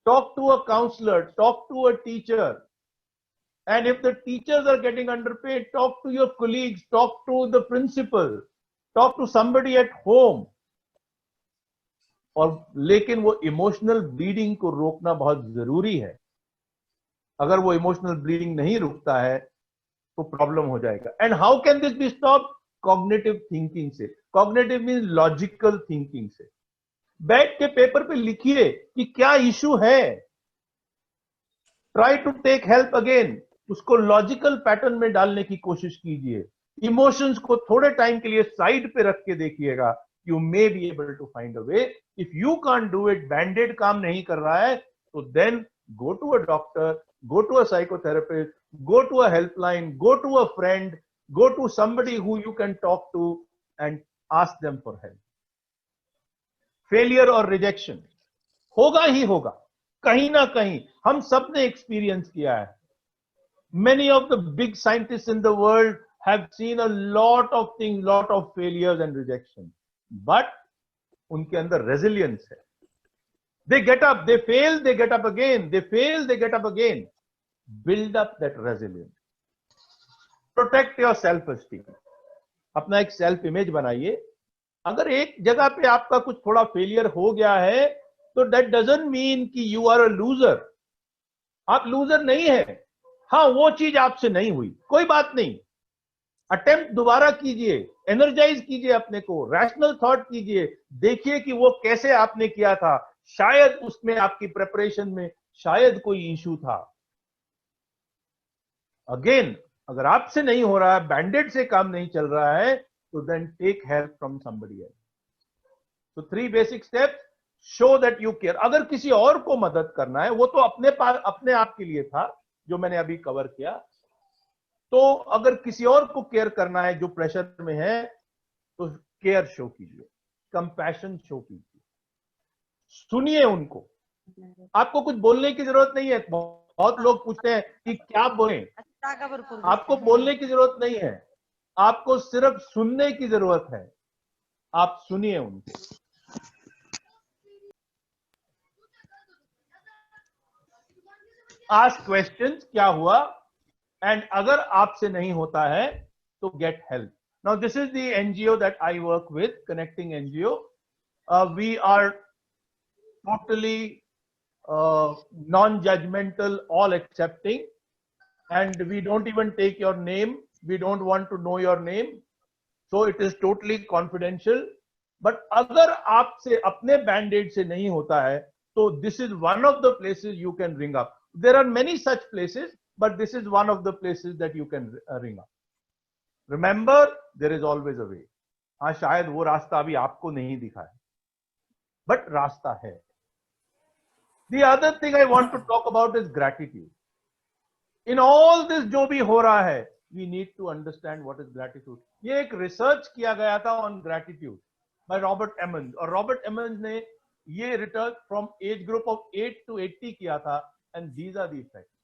Talk to a counselor. Talk to a teacher. And if the teachers are getting underpaid, talk to your colleagues. Talk to the principal. Talk to somebody at home. और लेकिन वो emotional bleeding को रोकना बहुत जरूरी है. अगर वो इमोशनल ब्लीडिंग नहीं रुकता है तो प्रॉब्लम हो जाएगा. And how can this be stop? Cognitive thinking से. कॉग्निटिव मींस लॉजिकल थिंकिंग से. बैठ के पेपर पे लिखिए कि क्या इशू है. Try to take help again. उसको लॉजिकल पैटर्न में डालने की कोशिश कीजिए. इमोशंस को थोड़े टाइम के लिए साइड पे रख के देखिएगा. You may be able to find a way. If you can't do it, Band-Aid काम नहीं कर रहा है, तो then go to a doctor, go to a psychotherapist, go to a helpline, go to a friend, go to somebody who you can talk to and ask them for help. Failure और rejection होगा ही होगा, कहीं ना कहीं हम सब ने experience किया है. Many of the big scientists in the world have seen a lot of things, lot of failures and rejection. But उनके अंदर resilience है. They get up, they fail, they get up again. They fail, they get up again. Build up that resilience. Protect your self-esteem. अपना एक self image बनाइए. अगर एक जगह पे आपका कुछ थोड़ा फेलियर हो गया है, तो that doesn't mean कि you are a loser. आप loser नहीं है. हाँ, वो चीज आपसे नहीं हुई, कोई बात नहीं. अटेम्प्ट दोबारा कीजिए, एनर्जाइज कीजिए अपने को, रैशनल थॉट कीजिए, देखिए कि वो कैसे आपने किया था. शायद उसमें आपकी प्रिपरेशन में शायद कोई इशू था. अगेन, अगर आपसे नहीं हो रहा है, बैंडेड से काम नहीं चल रहा है, तो then take help from somebody else. तो 3 basic steps. Show that you care. अगर किसी और को मदद करना है, वो तो अपने आप के लिए था जो मैंने अभी कवर किया. तो अगर किसी और को केयर करना है जो प्रेशर में है, तो केयर शो कीजिए, कंपैशन शो कीजिए, सुनिए उनको. आपको कुछ बोलने की जरूरत नहीं है. बहुत लोग पूछते हैं कि क्या बोलें. आपको बोलने की जरूरत नहीं है, आपको सिर्फ सुनने की जरूरत है. आप सुनिए उनको. आस्क क्वेश्चंस, क्या हुआ, and अगर आपसे नहीं होता है तो get help. Now this is the NGO that I work with, Connecting NGO. We are totally non-judgmental, all accepting, and we don't even take your name. We don't want to know your name, so it is totally confidential. But अगर आपसे अपने Band-Aid से नहीं होता है, तो this is one of the places you can ring up. There are many such places, but this is one of the places that you can ring up. Remember, there is always a way. हाँ, शायद वो रास्ता अभी आपको नहीं दिखा है, but रास्ता है. The other thing I want to talk about is gratitude. In all this जो भी हो रहा है, we need to understand what is gratitude. ये एक research किया गया था on gratitude by Robert Emmons, और Robert Emmons ने ये research from age group of 8 to 80 किया था, and these are the effects.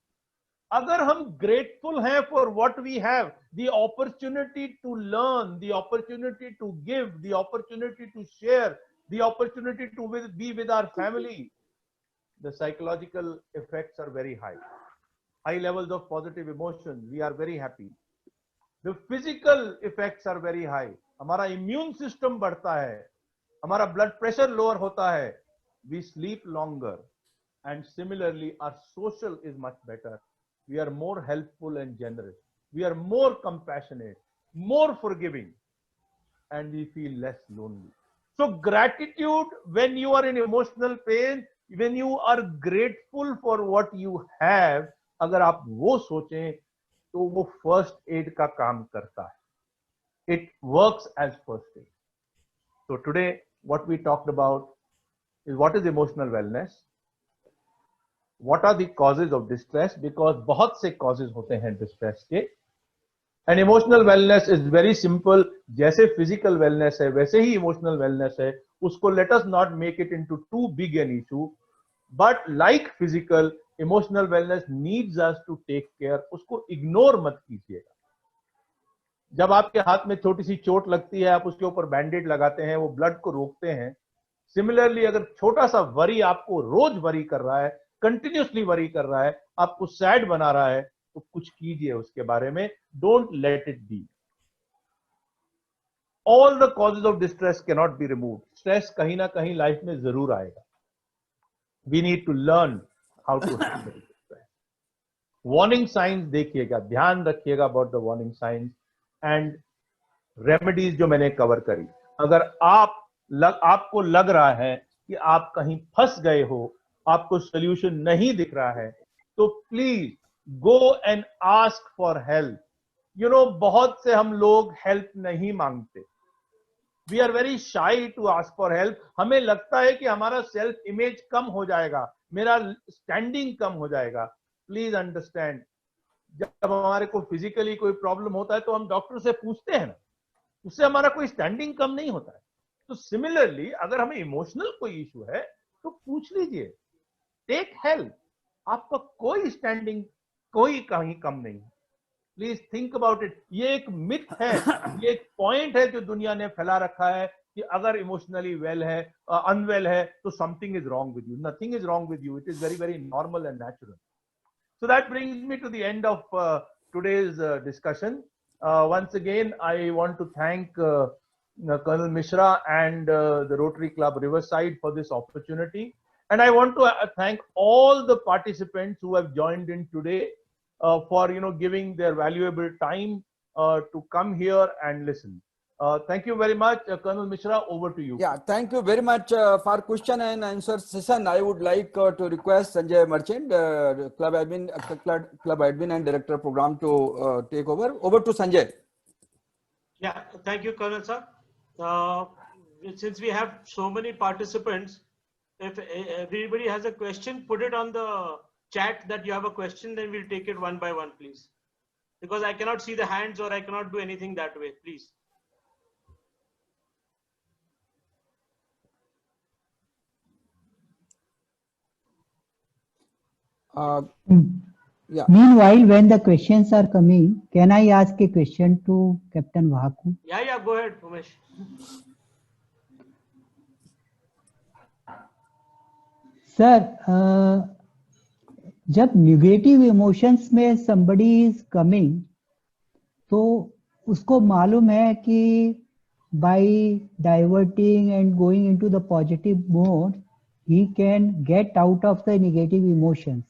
अगर हम grateful हैं for what we have, the opportunity to learn, the opportunity to give, the opportunity to share, the opportunity to be with our family, the psychological effects are very high. High levels of positive emotion, we are very happy. The physical effects are very high. हमारा immune system बढ़ता है, हमारा blood pressure lower होता है, we sleep longer, and similarly our social is much better. We are more helpful and generous. We are more compassionate, more forgiving, and we feel less lonely. So gratitude, when you are in emotional pain, when you are grateful for what you have, अगर आप वो सोचें तो वो first aid का काम करता है. It works as first aid. So today what we talked about is what is emotional wellness, what are the causes of distress, because बहुत से causes होते हैं distress के, and emotional wellness is very simple. जैसे physical wellness है वैसे ही emotional wellness है. उसको let us not make it into too big an issue, but like physical, emotional wellness needs us to take care. उसको ignore मत कीजिएगा. जब आपके हाथ में छोटी सी चोट लगती है, आप उसके ऊपर बैंडेड लगाते हैं, वो ब्लड को रोकते हैं. सिमिलरली अगर छोटा सा वरी आपको रोज वरी कर रहा है, कंटिन्यूसली वरी कर रहा है, आपको सैड बना रहा है, तो कुछ कीजिए उसके बारे में. Don't let it be. All the causes of distress can not be removed. Stress कहीं ना कहीं लाइफ में जरूर आएगा. We need to learn how to handle stress. Warning signs देखिएगा, ध्यान रखिएगा about the warning signs and remedies जो मैंने कवर करी. अगर आपको लग रहा है कि आप कहीं फंस गए हो, आपको सोल्यूशन नहीं दिख रहा है, तो please go and ask for help. You know, बहुत से हम लोग हेल्प नहीं मांगते. We are very shy to ask for help. हमें लगता है कि हमारा सेल्फ इमेज कम हो जाएगा, मेरा स्टैंडिंग कम हो जाएगा. प्लीज अंडरस्टैंड, जब हमारे को फिजिकली कोई प्रॉब्लम होता है तो हम डॉक्टर से पूछते हैं ना, उससे हमारा कोई स्टैंडिंग कम नहीं होता है. तो सिमिलरली अगर हमें इमोशनल कोई इशू है तो पूछ लीजिए, टेक हेल्प. आपका कोई स्टैंडिंग कोई कहीं कम नहीं है. Please think about it. ये एक मिथ है, ये एक पॉइंट है जो दुनिया ने फैला रखा है कि अगर इमोशनली वेल है, अनवेल है, तो something is wrong with you. Nothing is wrong with you. It is very very normal and natural. So that brings me to the end of today's discussion. Once again, I want to thank Colonel Mishra and the Rotary Club Riverside for this opportunity. And I want to thank all the participants who have joined in today for giving their valuable time to come here and listen. Thank you very much. Colonel Mishra, over to you. Yeah, thank you very much for question and answer session. I would like to request Sanjay Merchant, club admin and director program, to take over. Over to Sanjay. Yeah, thank you, Colonel sir. Since we have so many participants, if everybody has a question, put it on the chat that you have a question, then we'll take it one by one, please. Because I cannot see the hands or I cannot do anything that way, please. Yeah. Meanwhile, when the questions are coming, can I ask a question to Captain Vahaku? Yeah, go ahead, Umesh. Sir, जब negative emotions में somebody is coming, तो उसको मालूम है कि by diverting and going into the positive mode, he can get out of the negative emotions.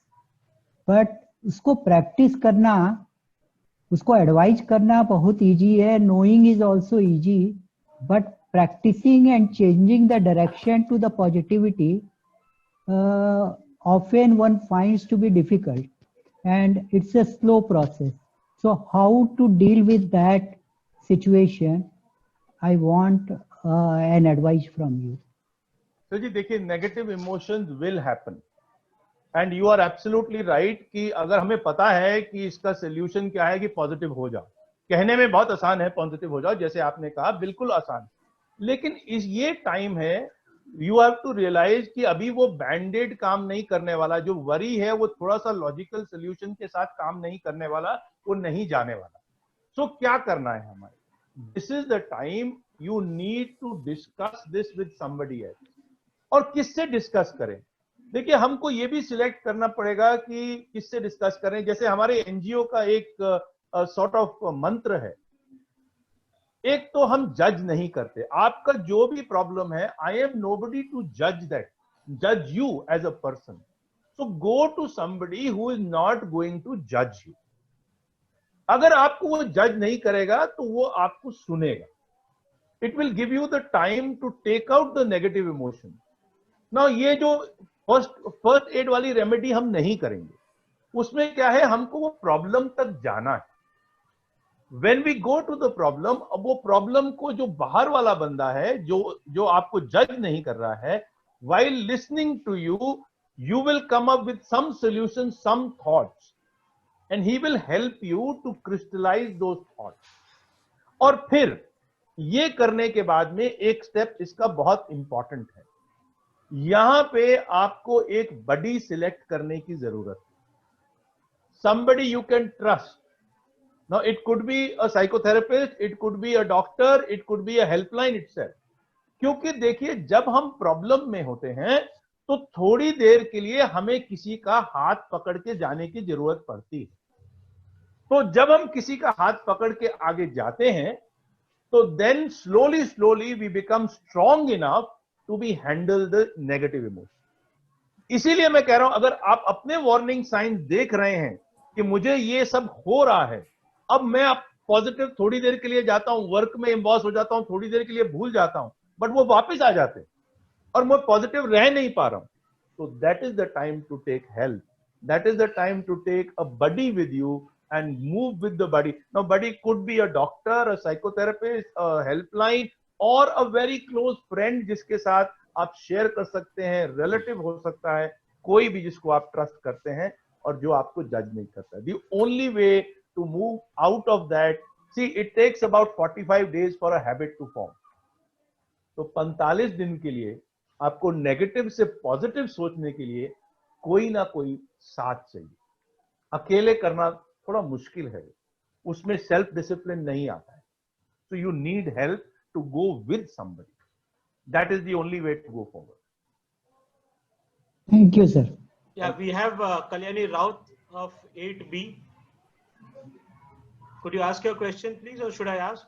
But उसको practice करना, उसको एडवाइज करना बहुत इजी है. Knowing is also easy, but practicing and changing the direction to the positivity often one finds to be difficult, and it's a slow process. So how to deal with that situation? I want an advice from you. So जी देखिए, negative emotions will happen, and you are absolutely right कि अगर हमें पता है कि इसका solution क्या है कि पॉजिटिव हो जाओ, कहने में बहुत आसान है पॉजिटिव हो जाओ, जैसे आपने कहा बिल्कुल आसान, लेकिन ये टाइम है, यू हैव टू रियलाइज कि अभी वो बैंडेड काम नहीं करने वाला, जो वरी है वो थोड़ा सा लॉजिकल सोल्यूशन के साथ काम नहीं करने वाला, वो नहीं जाने वाला। सो क्या करना है हमारे, this is the time you need to discuss this with somebody else. और किससे डिस्कस करें? देखिए हमको ये भी सिलेक्ट करना पड़ेगा कि किससे डिस्कस करें। जैसे हमारे एनजीओ का एक सॉर्ट ऑफ मंत्र है, एक तो हम जज नहीं करते, आपका जो भी प्रॉब्लम है, आई एम नोबडी टू जज दैट, जज you as a person, so go to somebody who is not going to जज यू। अगर आपको वो जज नहीं करेगा तो वो आपको सुनेगा, it will give you the time to take out the negative emotion. ना ये जो फर्स्ट एड वाली रेमेडी हम नहीं करेंगे, उसमें क्या है, हमको वो प्रॉब्लम तक जाना है। When we go to the problem, अब वो प्रॉब्लम को जो बाहर वाला बंदा है, जो आपको जज नहीं कर रहा है, while listening to you, you will come up with some solutions, some thoughts, and he will help you to crystallize those thoughts. और फिर ये करने के बाद में एक स्टेप इसका बहुत इंपॉर्टेंट है, यहां पे आपको एक बडी सिलेक्ट करने की जरूरत है, somebody you can trust. Now it could be a psychotherapist, it could be a doctor, it could be a helpline itself. क्योंकि देखिए जब हम प्रॉब्लम में होते हैं तो थोड़ी देर के लिए हमें किसी का हाथ पकड़ के जाने की जरूरत पड़ती है। तो जब हम किसी का हाथ पकड़ के आगे जाते हैं तो then slowly we become strong enough to be handle the negative emotion। इसीलिए मैं कह रहा हूं, अगर आप अपने वार्निंग साइन देख रहे हैं कि मुझे ये सब हो रहा है, अब मैं पॉजिटिव थोड़ी देर के लिए जाता हूं, वर्क में एम्बॉस हो जाता हूं, थोड़ी देर के लिए भूल जाता हूं, बट वो वापस आ जाते हैं और मैं पॉजिटिव रह नहीं पा रहा हूं, तो that is the time to take help, that is the time to take a buddy with you and move with the buddy. Now buddy could be a doctor, a psychotherapist, a helpline, और a very close friend जिसके साथ आप share कर सकते हैं, relative हो सकता है, कोई भी जिसको आप ट्रस्ट करते हैं और जो आपको जज नहीं करता। The only way to move out of that, see it takes about 45 days for a habit to form। तो 45 दिन के लिए आपको नेगेटिव से पॉजिटिव सोचने के लिए कोई ना कोई साथ चाहिए। अकेले करना थोड़ा मुश्किल है, उसमें सेल्फ डिसिप्लिन नहीं आता है, so you need help to go with somebody, that is the only way to go forward। Thank you, sir. Yeah, we have Kalyani Raut of 8B. Could you ask your question, please, or should I ask?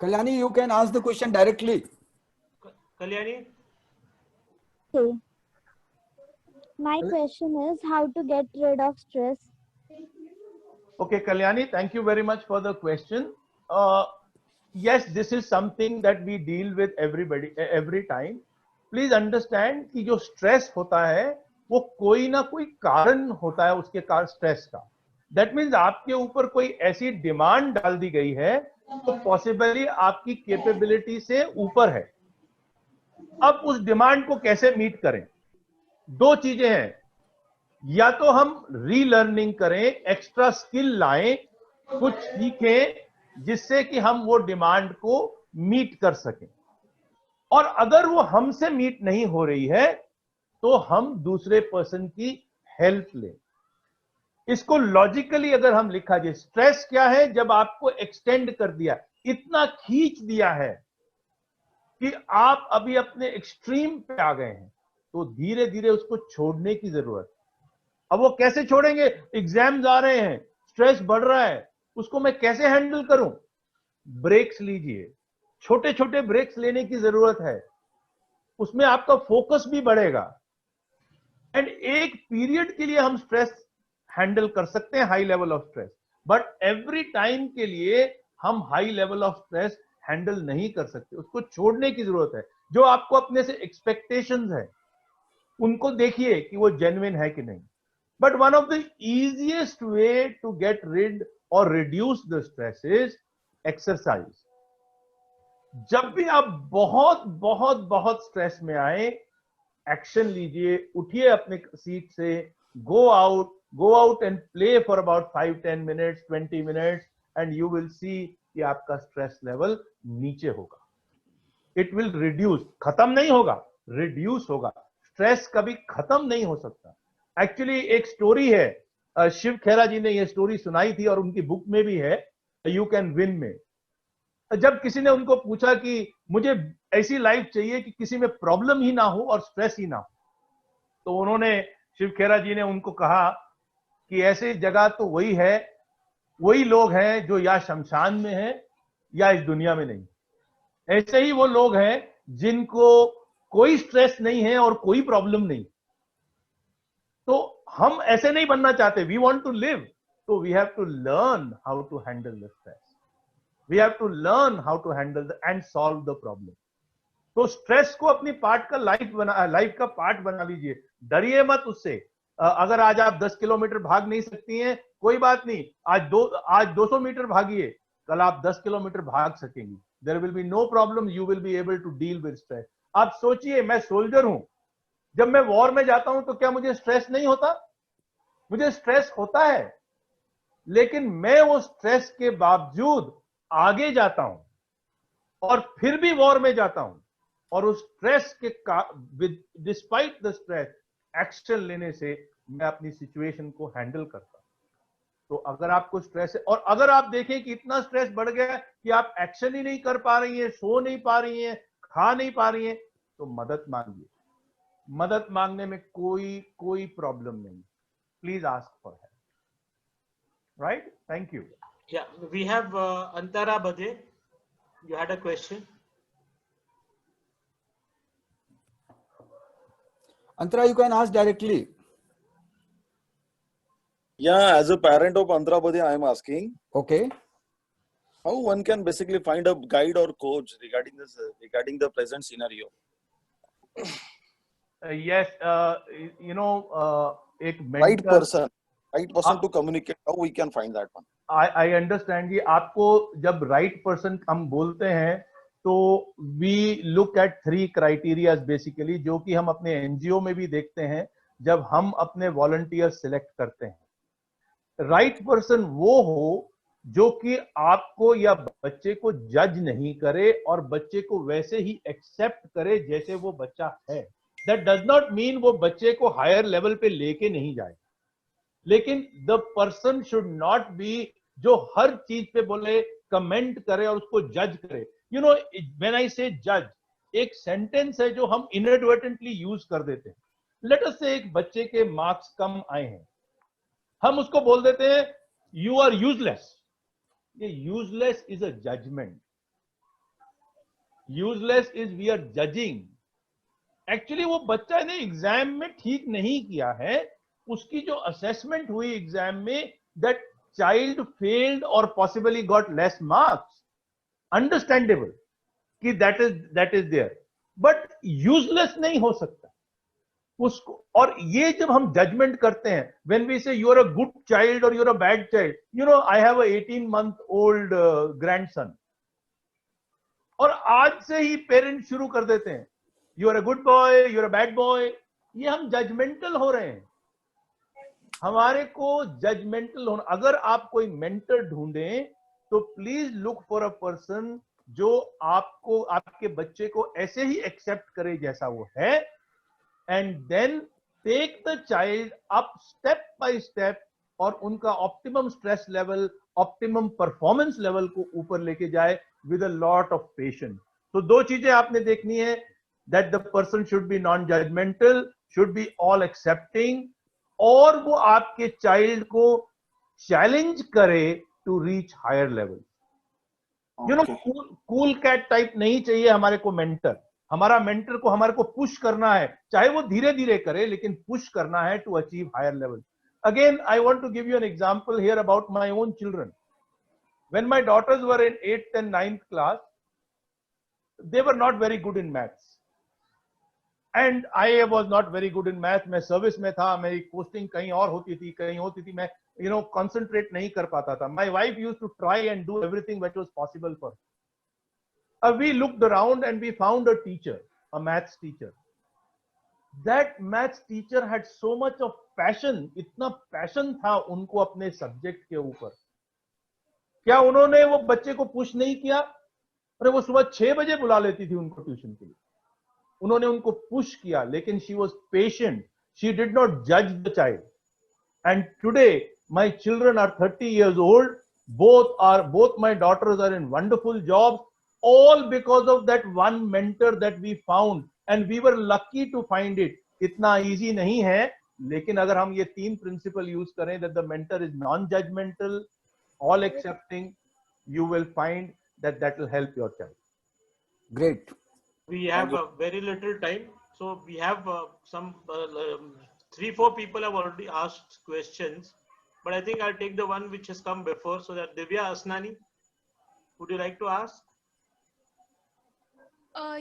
Kalyani, you can ask the question directly. Kalyani? Okay. My question is how to get rid of stress. Okay, Kalyani, thank you very much for the question. Yes, this is something that we deal with every time. Please understand कि जो stress होता है वो कोई ना कोई कारण होता है उसके कारण स्ट्रेस का। दैट मीन्स आपके ऊपर कोई ऐसी डिमांड डाल दी गई है तो पॉसिबली आपकी कैपेबिलिटी से ऊपर है। अब उस डिमांड को कैसे मीट करें? दो चीजें हैं, या तो हम रीलर्निंग करें, एक्स्ट्रा स्किल लाएं, कुछ सीखें जिससे कि हम वो डिमांड को मीट कर सकें, और अगर वो हमसे मीट नहीं हो रही है तो हम दूसरे पर्सन की हेल्प लें। इसको लॉजिकली अगर हम लिखा जाए, स्ट्रेस क्या है? जब आपको एक्सटेंड कर दिया, इतना खींच दिया है कि आप अभी अपने एक्सट्रीम पे आ गए हैं, तो धीरे धीरे उसको छोड़ने की जरूरत। अब वो कैसे छोड़ेंगे? एग्जाम्स आ रहे हैं, स्ट्रेस बढ़ रहा है, उसको मैं कैसे हैंडल करूं? ब्रेक्स लीजिए, छोटे छोटे ब्रेक्स लेने की जरूरत है, उसमें आपका फोकस भी बढ़ेगा, एंड एक पीरियड के लिए हम स्ट्रेस हैंडल कर सकते हैं, high level of stress, but every time के लिए हम high level of stress handle नहीं कर सकते, उसको छोड़ने की जरूरत है। जो आपको अपने से एक्सपेक्टेशंस है उनको देखिए कि वो जेन्युइन है कि नहीं। But one of the easiest way to get rid और reduce the stress is exercise. जब भी आप बहुत बहुत बहुत स्ट्रेस में आए, एक्शन लीजिए, उठिए अपने सीट से, go out and play for about 5-10 minutes, 20 minutes, and you will see कि आपका स्ट्रेस लेवल नीचे होगा. It will reduce, खत्म नहीं होगा, reduce होगा. स्ट्रेस कभी खत्म नहीं हो सकता. एक्चुअली एक स्टोरी है, शिव खेरा जी ने ये स्टोरी सुनाई थी और उनकी बुक में भी है, यू कैन विन में. जब किसी ने उनको पूछा कि मुझे ऐसी लाइफ चाहिए कि किसी में प्रॉब्लम ही ना हो और स्ट्रेस ही ना हो, तो उन्होंने, शिव खेरा जी ने उनको कहा कि ऐसी जगह तो वही है, वही लोग हैं जो या शमशान में हैं या इस दुनिया में नहीं. ऐसे ही वो लोग हैं जिनको कोई स्ट्रेस नहीं है और कोई प्रॉब्लम नहीं. तो हम ऐसे नहीं बनना चाहते. वी वांट टू लिव, तो we have to learn how to handle the stress. We have to learn how to handle and solve the problem. तो स्ट्रेस को अपनी पार्ट का लाइफ का पार्ट बना लीजिए. डरिए मत उससे. अगर आज आप 10 किलोमीटर भाग नहीं सकती हैं, कोई बात नहीं, आज 200 मीटर भागिए, कल आप 10 किलोमीटर भाग सकेंगी. There will be no problem, you will be able to deal with stress. आप सोचिए, मैं सोल्जर हूं, जब मैं वॉर में जाता हूं तो क्या मुझे स्ट्रेस नहीं होता? मुझे स्ट्रेस होता है, लेकिन मैं वो स्ट्रेस के बावजूद आगे जाता हूं और फिर भी वॉर में जाता हूं, और उस स्ट्रेस के डिस्पाइट द स्ट्रेस एक्शन लेने से मैं अपनी सिचुएशन को हैंडल करता हूं. तो अगर आपको स्ट्रेस है और अगर आप देखें कि इतना स्ट्रेस बढ़ गया कि आप एक्शन ही नहीं कर पा रही हैं, सो नहीं पा रही हैं, खा नहीं पा रही हैं, तो मदद मांगिए. मदद मांगने में कोई प्रॉब्लम नहीं. Please ask for help. Right? Thank you. Yeah, we have Antara Bade. You had a question. Antara, you can ask directly. Yeah, as a parent of Antara Bade, I am asking. Okay. How one can basically find a guide or coach regarding the present scenario? Yes, एक Right mentor. person to communicate. How we can find that one? I understand कि आपको जब right person हम बोलते हैं तो we look at 3 criterias basically, जो कि हम अपने एनजीओ में भी देखते हैं जब हम अपने वॉलंटियर सिलेक्ट करते हैं. राइट पर्सन वो हो जो कि आपको या बच्चे को जज नहीं करे और बच्चे को वैसे ही एक्सेप्ट करे जैसे वो बच्चा है. दैट डज नॉट मीन वो बच्चे को हायर लेवल पे लेके नहीं जाए, लेकिन the person should not be जो हर चीज पे बोले, कमेंट करे और उसको जज करे. यू नो, व्हेन आई से जज, एक सेंटेंस है जो हम इनएडवर्टेंटली यूज कर देते हैं. लेट अस से एक बच्चे के मार्क्स कम आए हैं, हम उसको बोल देते हैं यू आर यूजलेस. ये useless is a judgement. Useless is we are judging. Actually वो बच्चा ने एग्जाम में ठीक नहीं किया है, उसकी जो असेसमेंट हुई एग्जाम में, दैट चाइल्ड फेल्ड और possibly got less marks. Understandable कि that is there, but useless नहीं हो सकता उसको. और ये जब हम जजमेंट करते हैं, when we say you are a good child और you are a bad child, you know, I have a 18-month-old grandson, और आज से ही पेरेंट्स शुरू कर देते हैं you are a good boy, you are a bad boy. ये हम जजमेंटल हो रहे हैं. हमारे को जजमेंटल होना. अगर आप कोई मेंटर ढूंढें तो please look for a person जो आपको, आपके बच्चे को ऐसे ही एक्सेप्ट करे जैसा वो है, and then take the child up step by step और उनका optimum stress level, optimum performance level को ऊपर लेके जाए with a lot of patience. तो 2 चीजें आपने देखनी है, that the person should be non judgemental, should be all accepting, और वो आपके चाइल्ड को चैलेंज करे to reach higher level. You know, cool cat type नहीं चाहिए हमारे को मेंटर. हमारा मेंटर को हमारे को पुश करना है, चाहे वो धीरे धीरे करे, लेकिन पुश करना है to achieve higher level. Again I want to give you an example here about my own children. When my daughters were in 8th and 9th class, they were not very good in maths. And I was not very good in math. मैं service में था, मेरी posting कहीं और होती थी, मैं concentrate नहीं कर पाता था. My wife used to try and do everything which was possible for her. We looked around and we found a teacher, a maths teacher. that maths teacher had so much of passion, इतना passion था उनको अपने subject के ऊपर। क्या उन्होंने वो बच्चे को पुश नहीं किया? अरे वो सुबह 6 बजे बुला लेती थी उनको ट्यूशन के लिए, उन्होंने उनको पुश किया, लेकिन she was patient, she did not जज the child. And today my children are 30 years old, both my daughters are in wonderful jobs, all because of that one mentor that we found, and we were lucky to find it. इतना easy नहीं है, लेकिन अगर हम ये 3 principle use करें, that the mentor is non-judgmental, all accepting, you will find that will help your child. Great. We have very little time, so we have some 3-4 people have already asked questions. But I think I'll take the one which has come before, so that Divya Asnani, would you like to ask?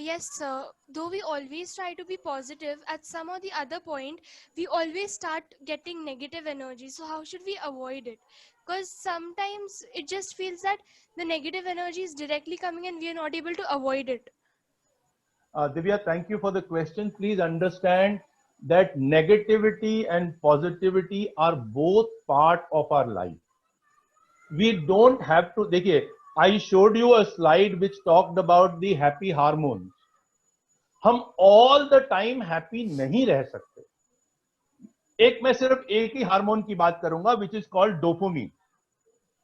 Yes, sir. Though we always try to be positive, at some or the other point, we always start getting negative energy. So how should we avoid it? Because sometimes it just feels that the negative energy is directly coming and we are not able to avoid it. Divya, thank you for the question. Please understand that negativity and positivity are both part of our life. We don't have to, देखिए, I showed you a slide which talked about the happy hormones. हम all the time happy नहीं रह सकते। मैं सिर्फ एक ही hormone की बात करूंगा, which is called dopamine.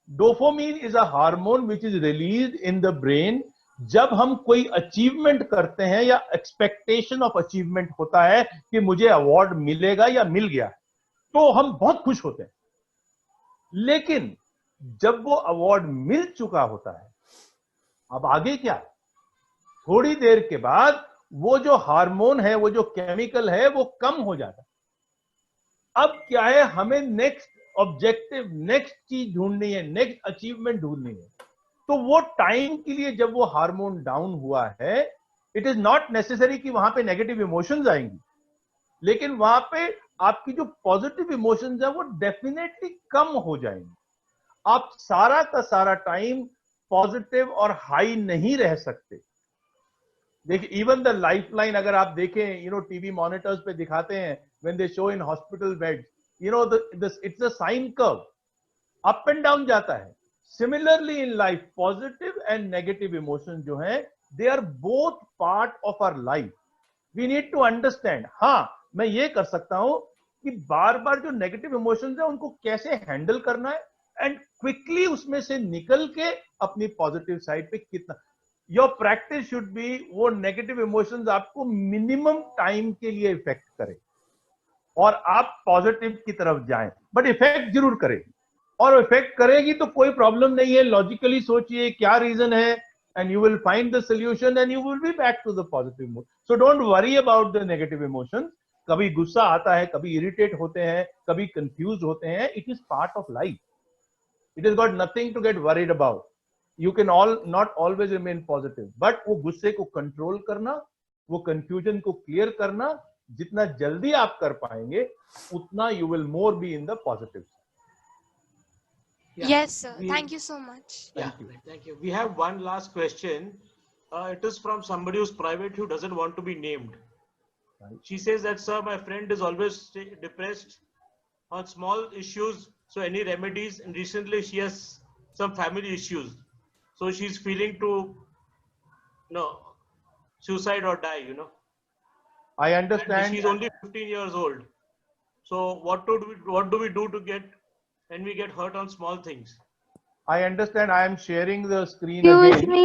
Dopamine is a hormone which is released in the brain जब हम कोई अचीवमेंट करते हैं या एक्सपेक्टेशन ऑफ अचीवमेंट होता है कि मुझे अवार्ड मिलेगा या मिल गया, तो हम बहुत खुश होते हैं। लेकिन जब वो अवार्ड मिल चुका होता है, अब आगे क्या? थोड़ी देर के बाद वो जो हार्मोन है, वो जो केमिकल है, वो कम हो जाता है। अब क्या है, हमें नेक्स्ट ऑब्जेक्टिव, नेक्स्ट चीज ढूंढनी है, नेक्स्ट अचीवमेंट ढूंढनी है। तो वो टाइम के लिए जब वो हार्मोन डाउन हुआ है, इट इज नॉट नेसेसरी कि वहां पे नेगेटिव इमोशंस आएंगी, लेकिन वहां पे आपकी जो पॉजिटिव इमोशंस है वो डेफिनेटली कम हो जाएंगे। आप सारा का सारा टाइम पॉजिटिव और हाई नहीं रह सकते। देखिए, इवन द लाइफलाइन अगर आप देखें, टीवी मॉनिटर्स पे दिखाते हैं, when they show in hospital bed, it's a sine curve, up and down जाता है। Similarly in life, positive and negative emotions जो हैं, they are both part of our life. We need to understand. हाँ, मैं ये कर सकता हूं कि बार बार जो नेगेटिव इमोशंस है उनको कैसे हैंडल करना है, एंड क्विकली उसमें से निकल के अपनी पॉजिटिव साइड पे कितना। योर प्रैक्टिस शुड बी वो नेगेटिव इमोशंस आपको मिनिमम टाइम के लिए इफेक्ट करे और आप पॉजिटिव की तरफ जाएं, बट इफेक्ट जरूर करेगी। और इफेक्ट करेगी तो कोई प्रॉब्लम नहीं है, लॉजिकली सोचिए क्या रीजन है, and you will find the solution and you will be back to the positive mode. So don't worry about the negative emotions. कभी गुस्सा आता है, कभी इरिटेट होते हैं, कभी कंफ्यूज होते हैं, it is part of life. It is got nothing to get worried about. You can not always remain positive, but वो गुस्से को कंट्रोल करना, वो कंफ्यूजन को क्लियर करना, जितना जल्दी आप कर पाएंगे उतना you will more be in the positive. Yeah. Yes, sir. Thank you so much. Thank you. We have one last question. It is from somebody who's private, who doesn't want to be named. Right. She says that, sir, my friend is always depressed on small issues. So any remedies? And recently she has some family issues. So she's feeling to, suicide or die, I understand. And she's only 15 years old. So what do we do to get, when we get hurt on small things? I understand. I am sharing the screen Excuse again. me,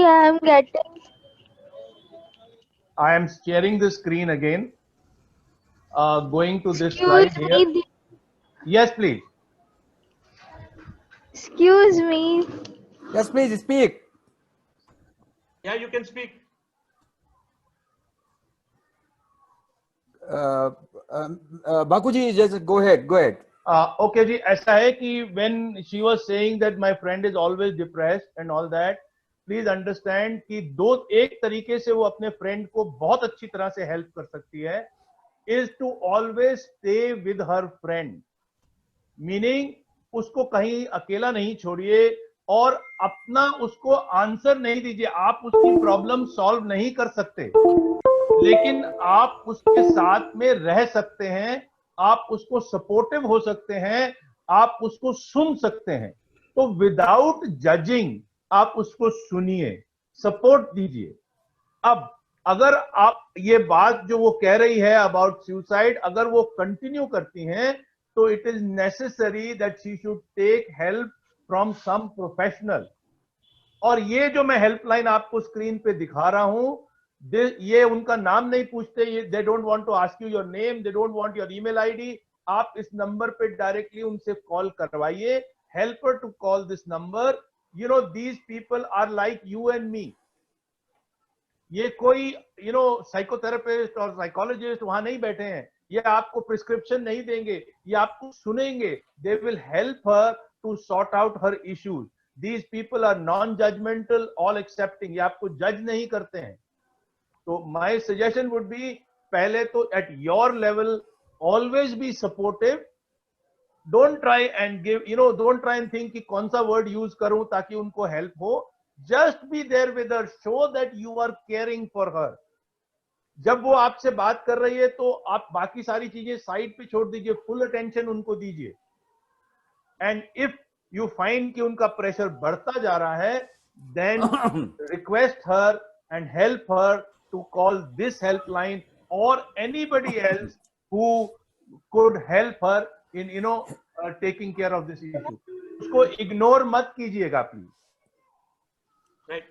I am sharing the screen again. Going to this slide here. Yes, please. Excuse me. Yes, please speak. Yeah, you can speak. Baku ji, just go ahead. Okay जी, ऐसा है कि when she was saying that my friend is always depressed and all that, please understand कि एक तरीके से वो अपने friend को बहुत अच्छी तरह से हेल्प कर सकती है, is to always stay with her friend, meaning उसको कहीं अकेला नहीं छोड़िए और अपना उसको आंसर नहीं दीजिए। आप उसकी प्रॉब्लम सॉल्व नहीं कर सकते, लेकिन आप उसके साथ में रह सकते हैं, आप उसको सपोर्टिव हो सकते हैं, आप उसको सुन सकते हैं। तो विदाउट जजिंग आप उसको सुनिए, सपोर्ट दीजिए। अब अगर आप ये बात जो वो कह रही है अबाउट सुसाइड, अगर वो कंटिन्यू करती हैं, तो it is necessary that she should take help from some professional. और ये जो मैं हेल्पलाइन आपको स्क्रीन पे दिखा रहा हूं, ये उनका नाम नहीं पूछते, ये they don't want to ask you your name, they don't want your email ID. आप इस नंबर पे डायरेक्टली उनसे कॉल करवाइए, help her to call this number. You know, these people are like you and me. ये कोई psychotherapist और psychologist वहां नहीं बैठे हैं, ये आपको प्रिस्क्रिप्शन नहीं देंगे, ये आपको सुनेंगे। They will help her to sort out her issues. These people are non-judgmental, all accepting. ये आपको जज नहीं करते हैं। तो my suggestion would be, पहले तो at your level always be supportive. Don't try and give, don't try and think कि कौन सा word use करूं ताकि उनको help हो। Just be there with her, show that you are caring for her. जब वो आपसे बात कर रही है तो आप बाकी सारी चीजें साइड पे छोड़ दीजिए, full attention उनको दीजिए। And if you find कि उनका प्रेशर बढ़ता जा रहा है, then request her and help her to call this helpline or anybody else who could help her in taking care of this issue. उसको ignore मत कीजिएगा please. Right.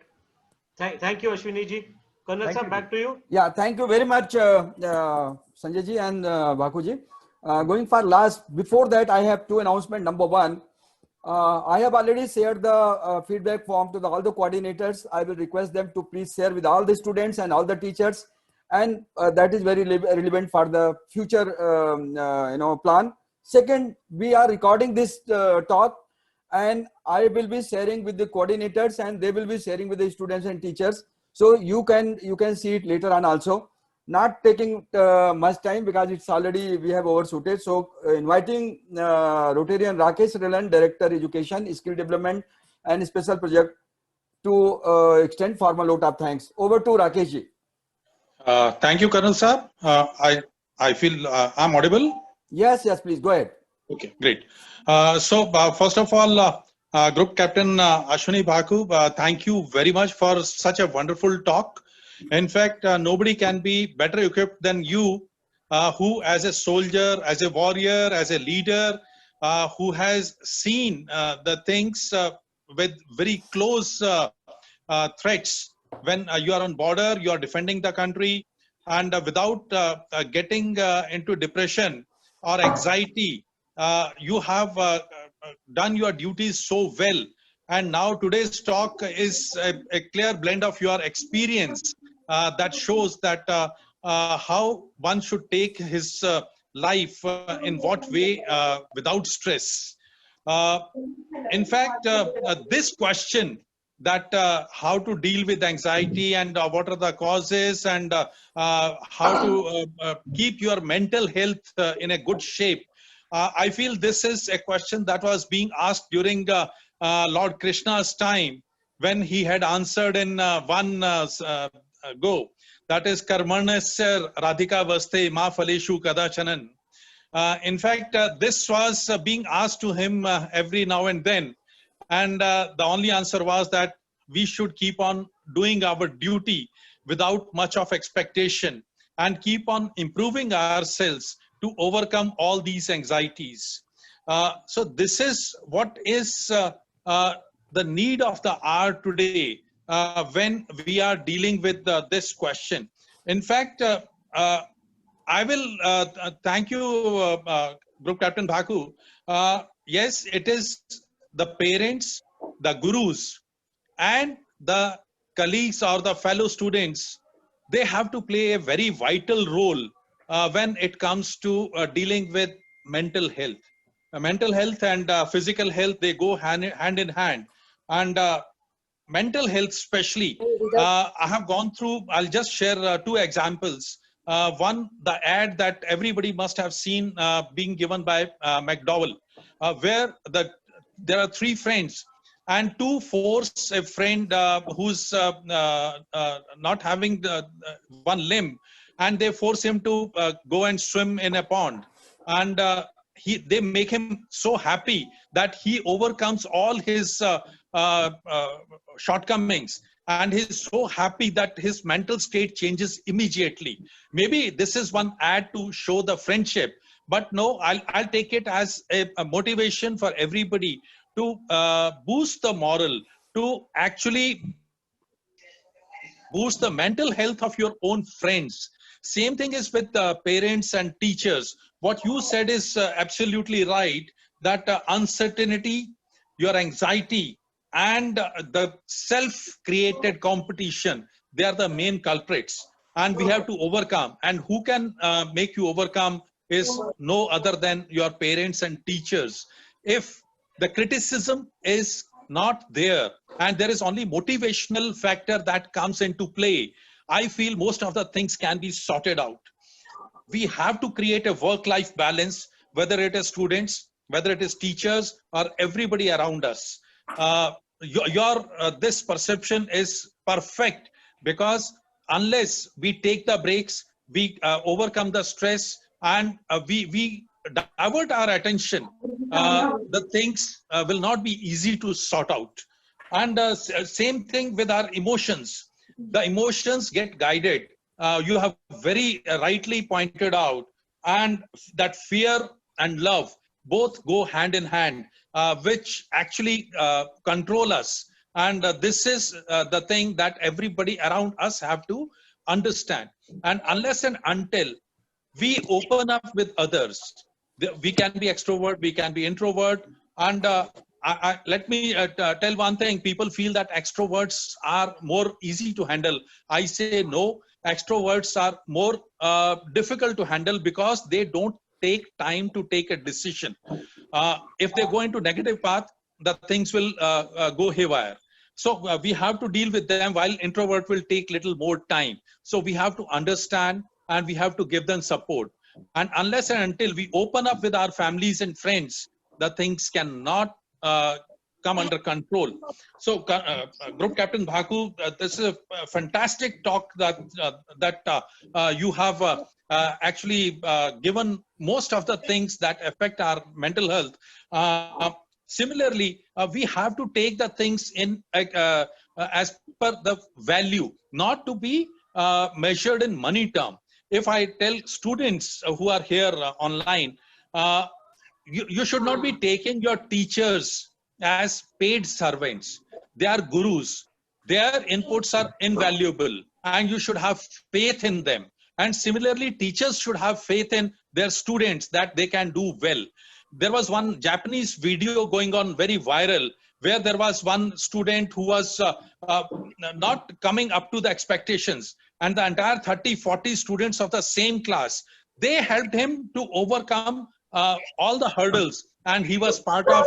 Thank you, Ashwini ji. Colonel sir, back to you. Yeah, thank you very much, Sanjay ji and Bhaku ji. Going for last, before that, I have two announcements. Number one, I have already shared the feedback form to all the coordinators. I will request them to please share with all the students and all the teachers, and that is very relevant for the future plan. Second, we are recording this talk, and I will be sharing with the coordinators, and they will be sharing with the students and teachers, so you can see it later on also. Not taking much time because it's already we have overshooted. So inviting Rotarian Rakesh Relan, Director Education, Skill Development and Special Project, to extend formal note of thanks. Over to Rakesh ji. Thank you, Colonel sir. I feel I'm audible. Yes, please go ahead. Okay, great. So first of all, Group Captain Ashwini Bhaku, thank you very much for such a wonderful talk. In fact, nobody can be better equipped than you, who as a soldier, as a warrior, as a leader, who has seen the things with very close threats. When you are on border, you are defending the country, and without getting into depression or anxiety, you have done your duties so well. And now today's talk is a clear blend of your experience that shows that how one should take his life in what way without stress. In fact, this question that how to deal with anxiety and what are the causes and how to keep your mental health in a good shape, I feel this is a question that was being asked during Lord Krishna's time, when he had answered in one go, that is Karmanasya Radhika Vaste Ma Phaleshu Kadachanan. In fact, this was being asked to him every now and then, and the only answer was that we should keep on doing our duty without much of expectation and keep on improving ourselves to overcome all these anxieties. So this is what is the need of the hour today when we are dealing with this question. In fact, I will thank you, Group Captain Bhaku. Yes, it is the parents, the gurus, and the colleagues or the fellow students. They have to play a very vital role when it comes to dealing with mental health. Mental health and physical health, they go hand in hand. And mental health especially, I have gone through, I'll just share two examples. One, the ad that everybody must have seen being given by McDowell, where there are three friends. and to force a friend who's not having one limb, and they force him to go and swim in a pond, and they make him so happy that he overcomes all his shortcomings, and he's so happy that his mental state changes immediately. Maybe this is one ad to show the friendship, but no, I'll take it as a motivation for everybody to boost the moral, to actually boost the mental health of your own friends. Same thing is with parents and teachers. What you said is absolutely right, that uncertainty, your anxiety, and the self-created competition, they are the main culprits, and we have to overcome. And who can make you overcome is no other than your parents and teachers. If the criticism is not there and there is only motivational factor that comes into play, I feel most of the things can be sorted out. We have to create a work-life balance, whether it is students, whether it is teachers, or everybody around us. This perception is perfect, because unless we take the breaks, we overcome the stress, and we divert our attention, the things will not be easy to sort out. And same thing with our emotions. The emotions get guided. You have very rightly pointed out, and that fear and love both go hand in hand, which actually control us. And this is the thing that everybody around us have to understand. And unless and until we open up with others, we can be extrovert, we can be introvert. And let me tell one thing. People feel that extroverts are more easy to handle. I say no, extroverts are more difficult to handle, because they don't take time to take a decision. If they go into negative path, the things will go haywire. So we have to deal with them, while introvert will take little more time. So we have to understand, and we have to give them support. And unless and until we open up with our families and friends, the things cannot come under control. So Group Captain Bhaku, this is a fantastic talk that you have actually given most of the things that affect our mental health. Similarly, we have to take the things in as per the value, not to be measured in money term. If I tell students who are here online, you should not be taking your teachers as paid servants. They are gurus. Their inputs are invaluable, and you should have faith in them. And similarly, teachers should have faith in their students that they can do well. There was one Japanese video going on very viral, where there was one student who was not coming up to the expectations, and the entire 30-40 students of the same class, they helped him to overcome all the hurdles, and he was part of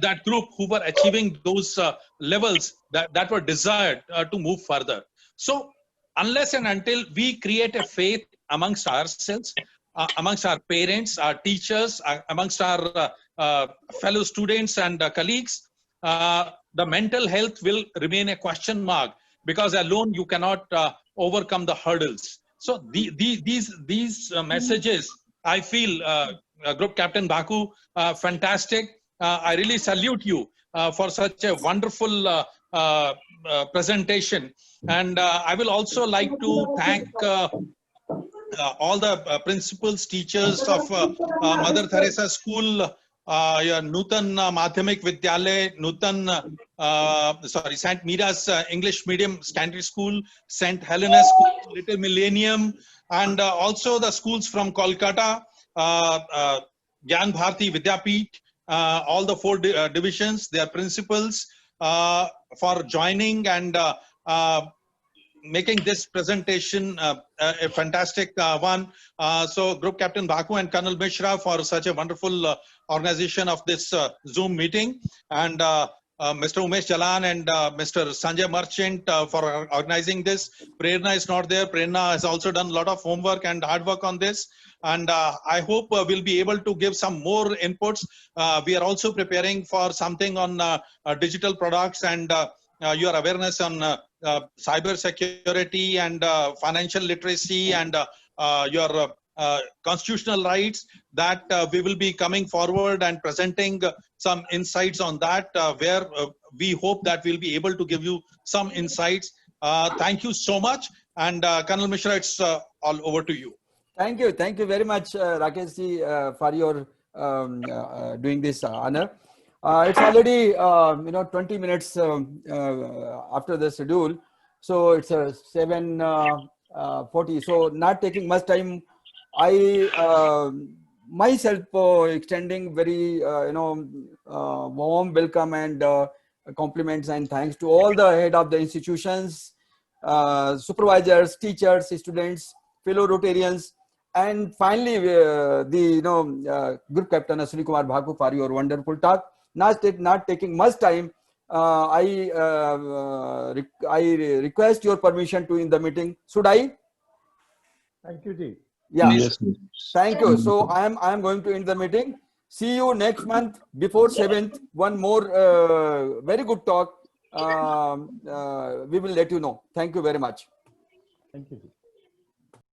that group who were achieving those levels that were desired to move further. So unless and until we create a faith amongst ourselves, amongst our parents, our teachers, amongst our fellow students and colleagues, the mental health will remain a question mark, because alone you cannot overcome the hurdles. So these messages, I feel, Group Captain Bhaku, fantastic. I really salute you for such a wonderful presentation. And I will also like to thank all the principals, teachers of Mother Teresa School, Nutan Madhyamik Vidyalaya, St. Mira's English Medium Secondary School, St. Helena School, Little Millennium, and also the schools from Kolkata, Gyan Bharati Vidyapeeth, all the 4 divisions, their principals, for joining and making this presentation a fantastic one. So Group Captain Bhaku and Colonel Mishra for such a wonderful organization of this Zoom meeting, and Mr. Umesh Jalan and Mr. Sanjay Merchant for organizing this. Prerna is not there. Prerna has also done a lot of homework and hard work on this. and I hope we'll be able to give some more inputs. We are also preparing for something on digital products and your awareness on cyber security and financial literacy and your constitutional rights, that we will be coming forward and presenting some insights on that, where we hope that we'll be able to give you some insights. Thank you so much. And Colonel Mishra, it's all over to you. Thank you very much, Rakesh ji, for your doing this honor. It's already 20 minutes after the schedule, so it's 7:40. So not taking much time, I myself extending very warm welcome and compliments and thanks to all the head of the institutions, supervisors, teachers, students, fellow Rotarians, and finally the Group Captain Ashwini Kumar Bhaku for your wonderful talk. Not taking much time, I request your permission to in the meeting. Should I? Thank you, Ji. Yeah. Yes. Thank you. So I am going to end the meeting. See you next month before 7th. One more very good talk. We will let you know. Thank you very much. Thank you, Ji.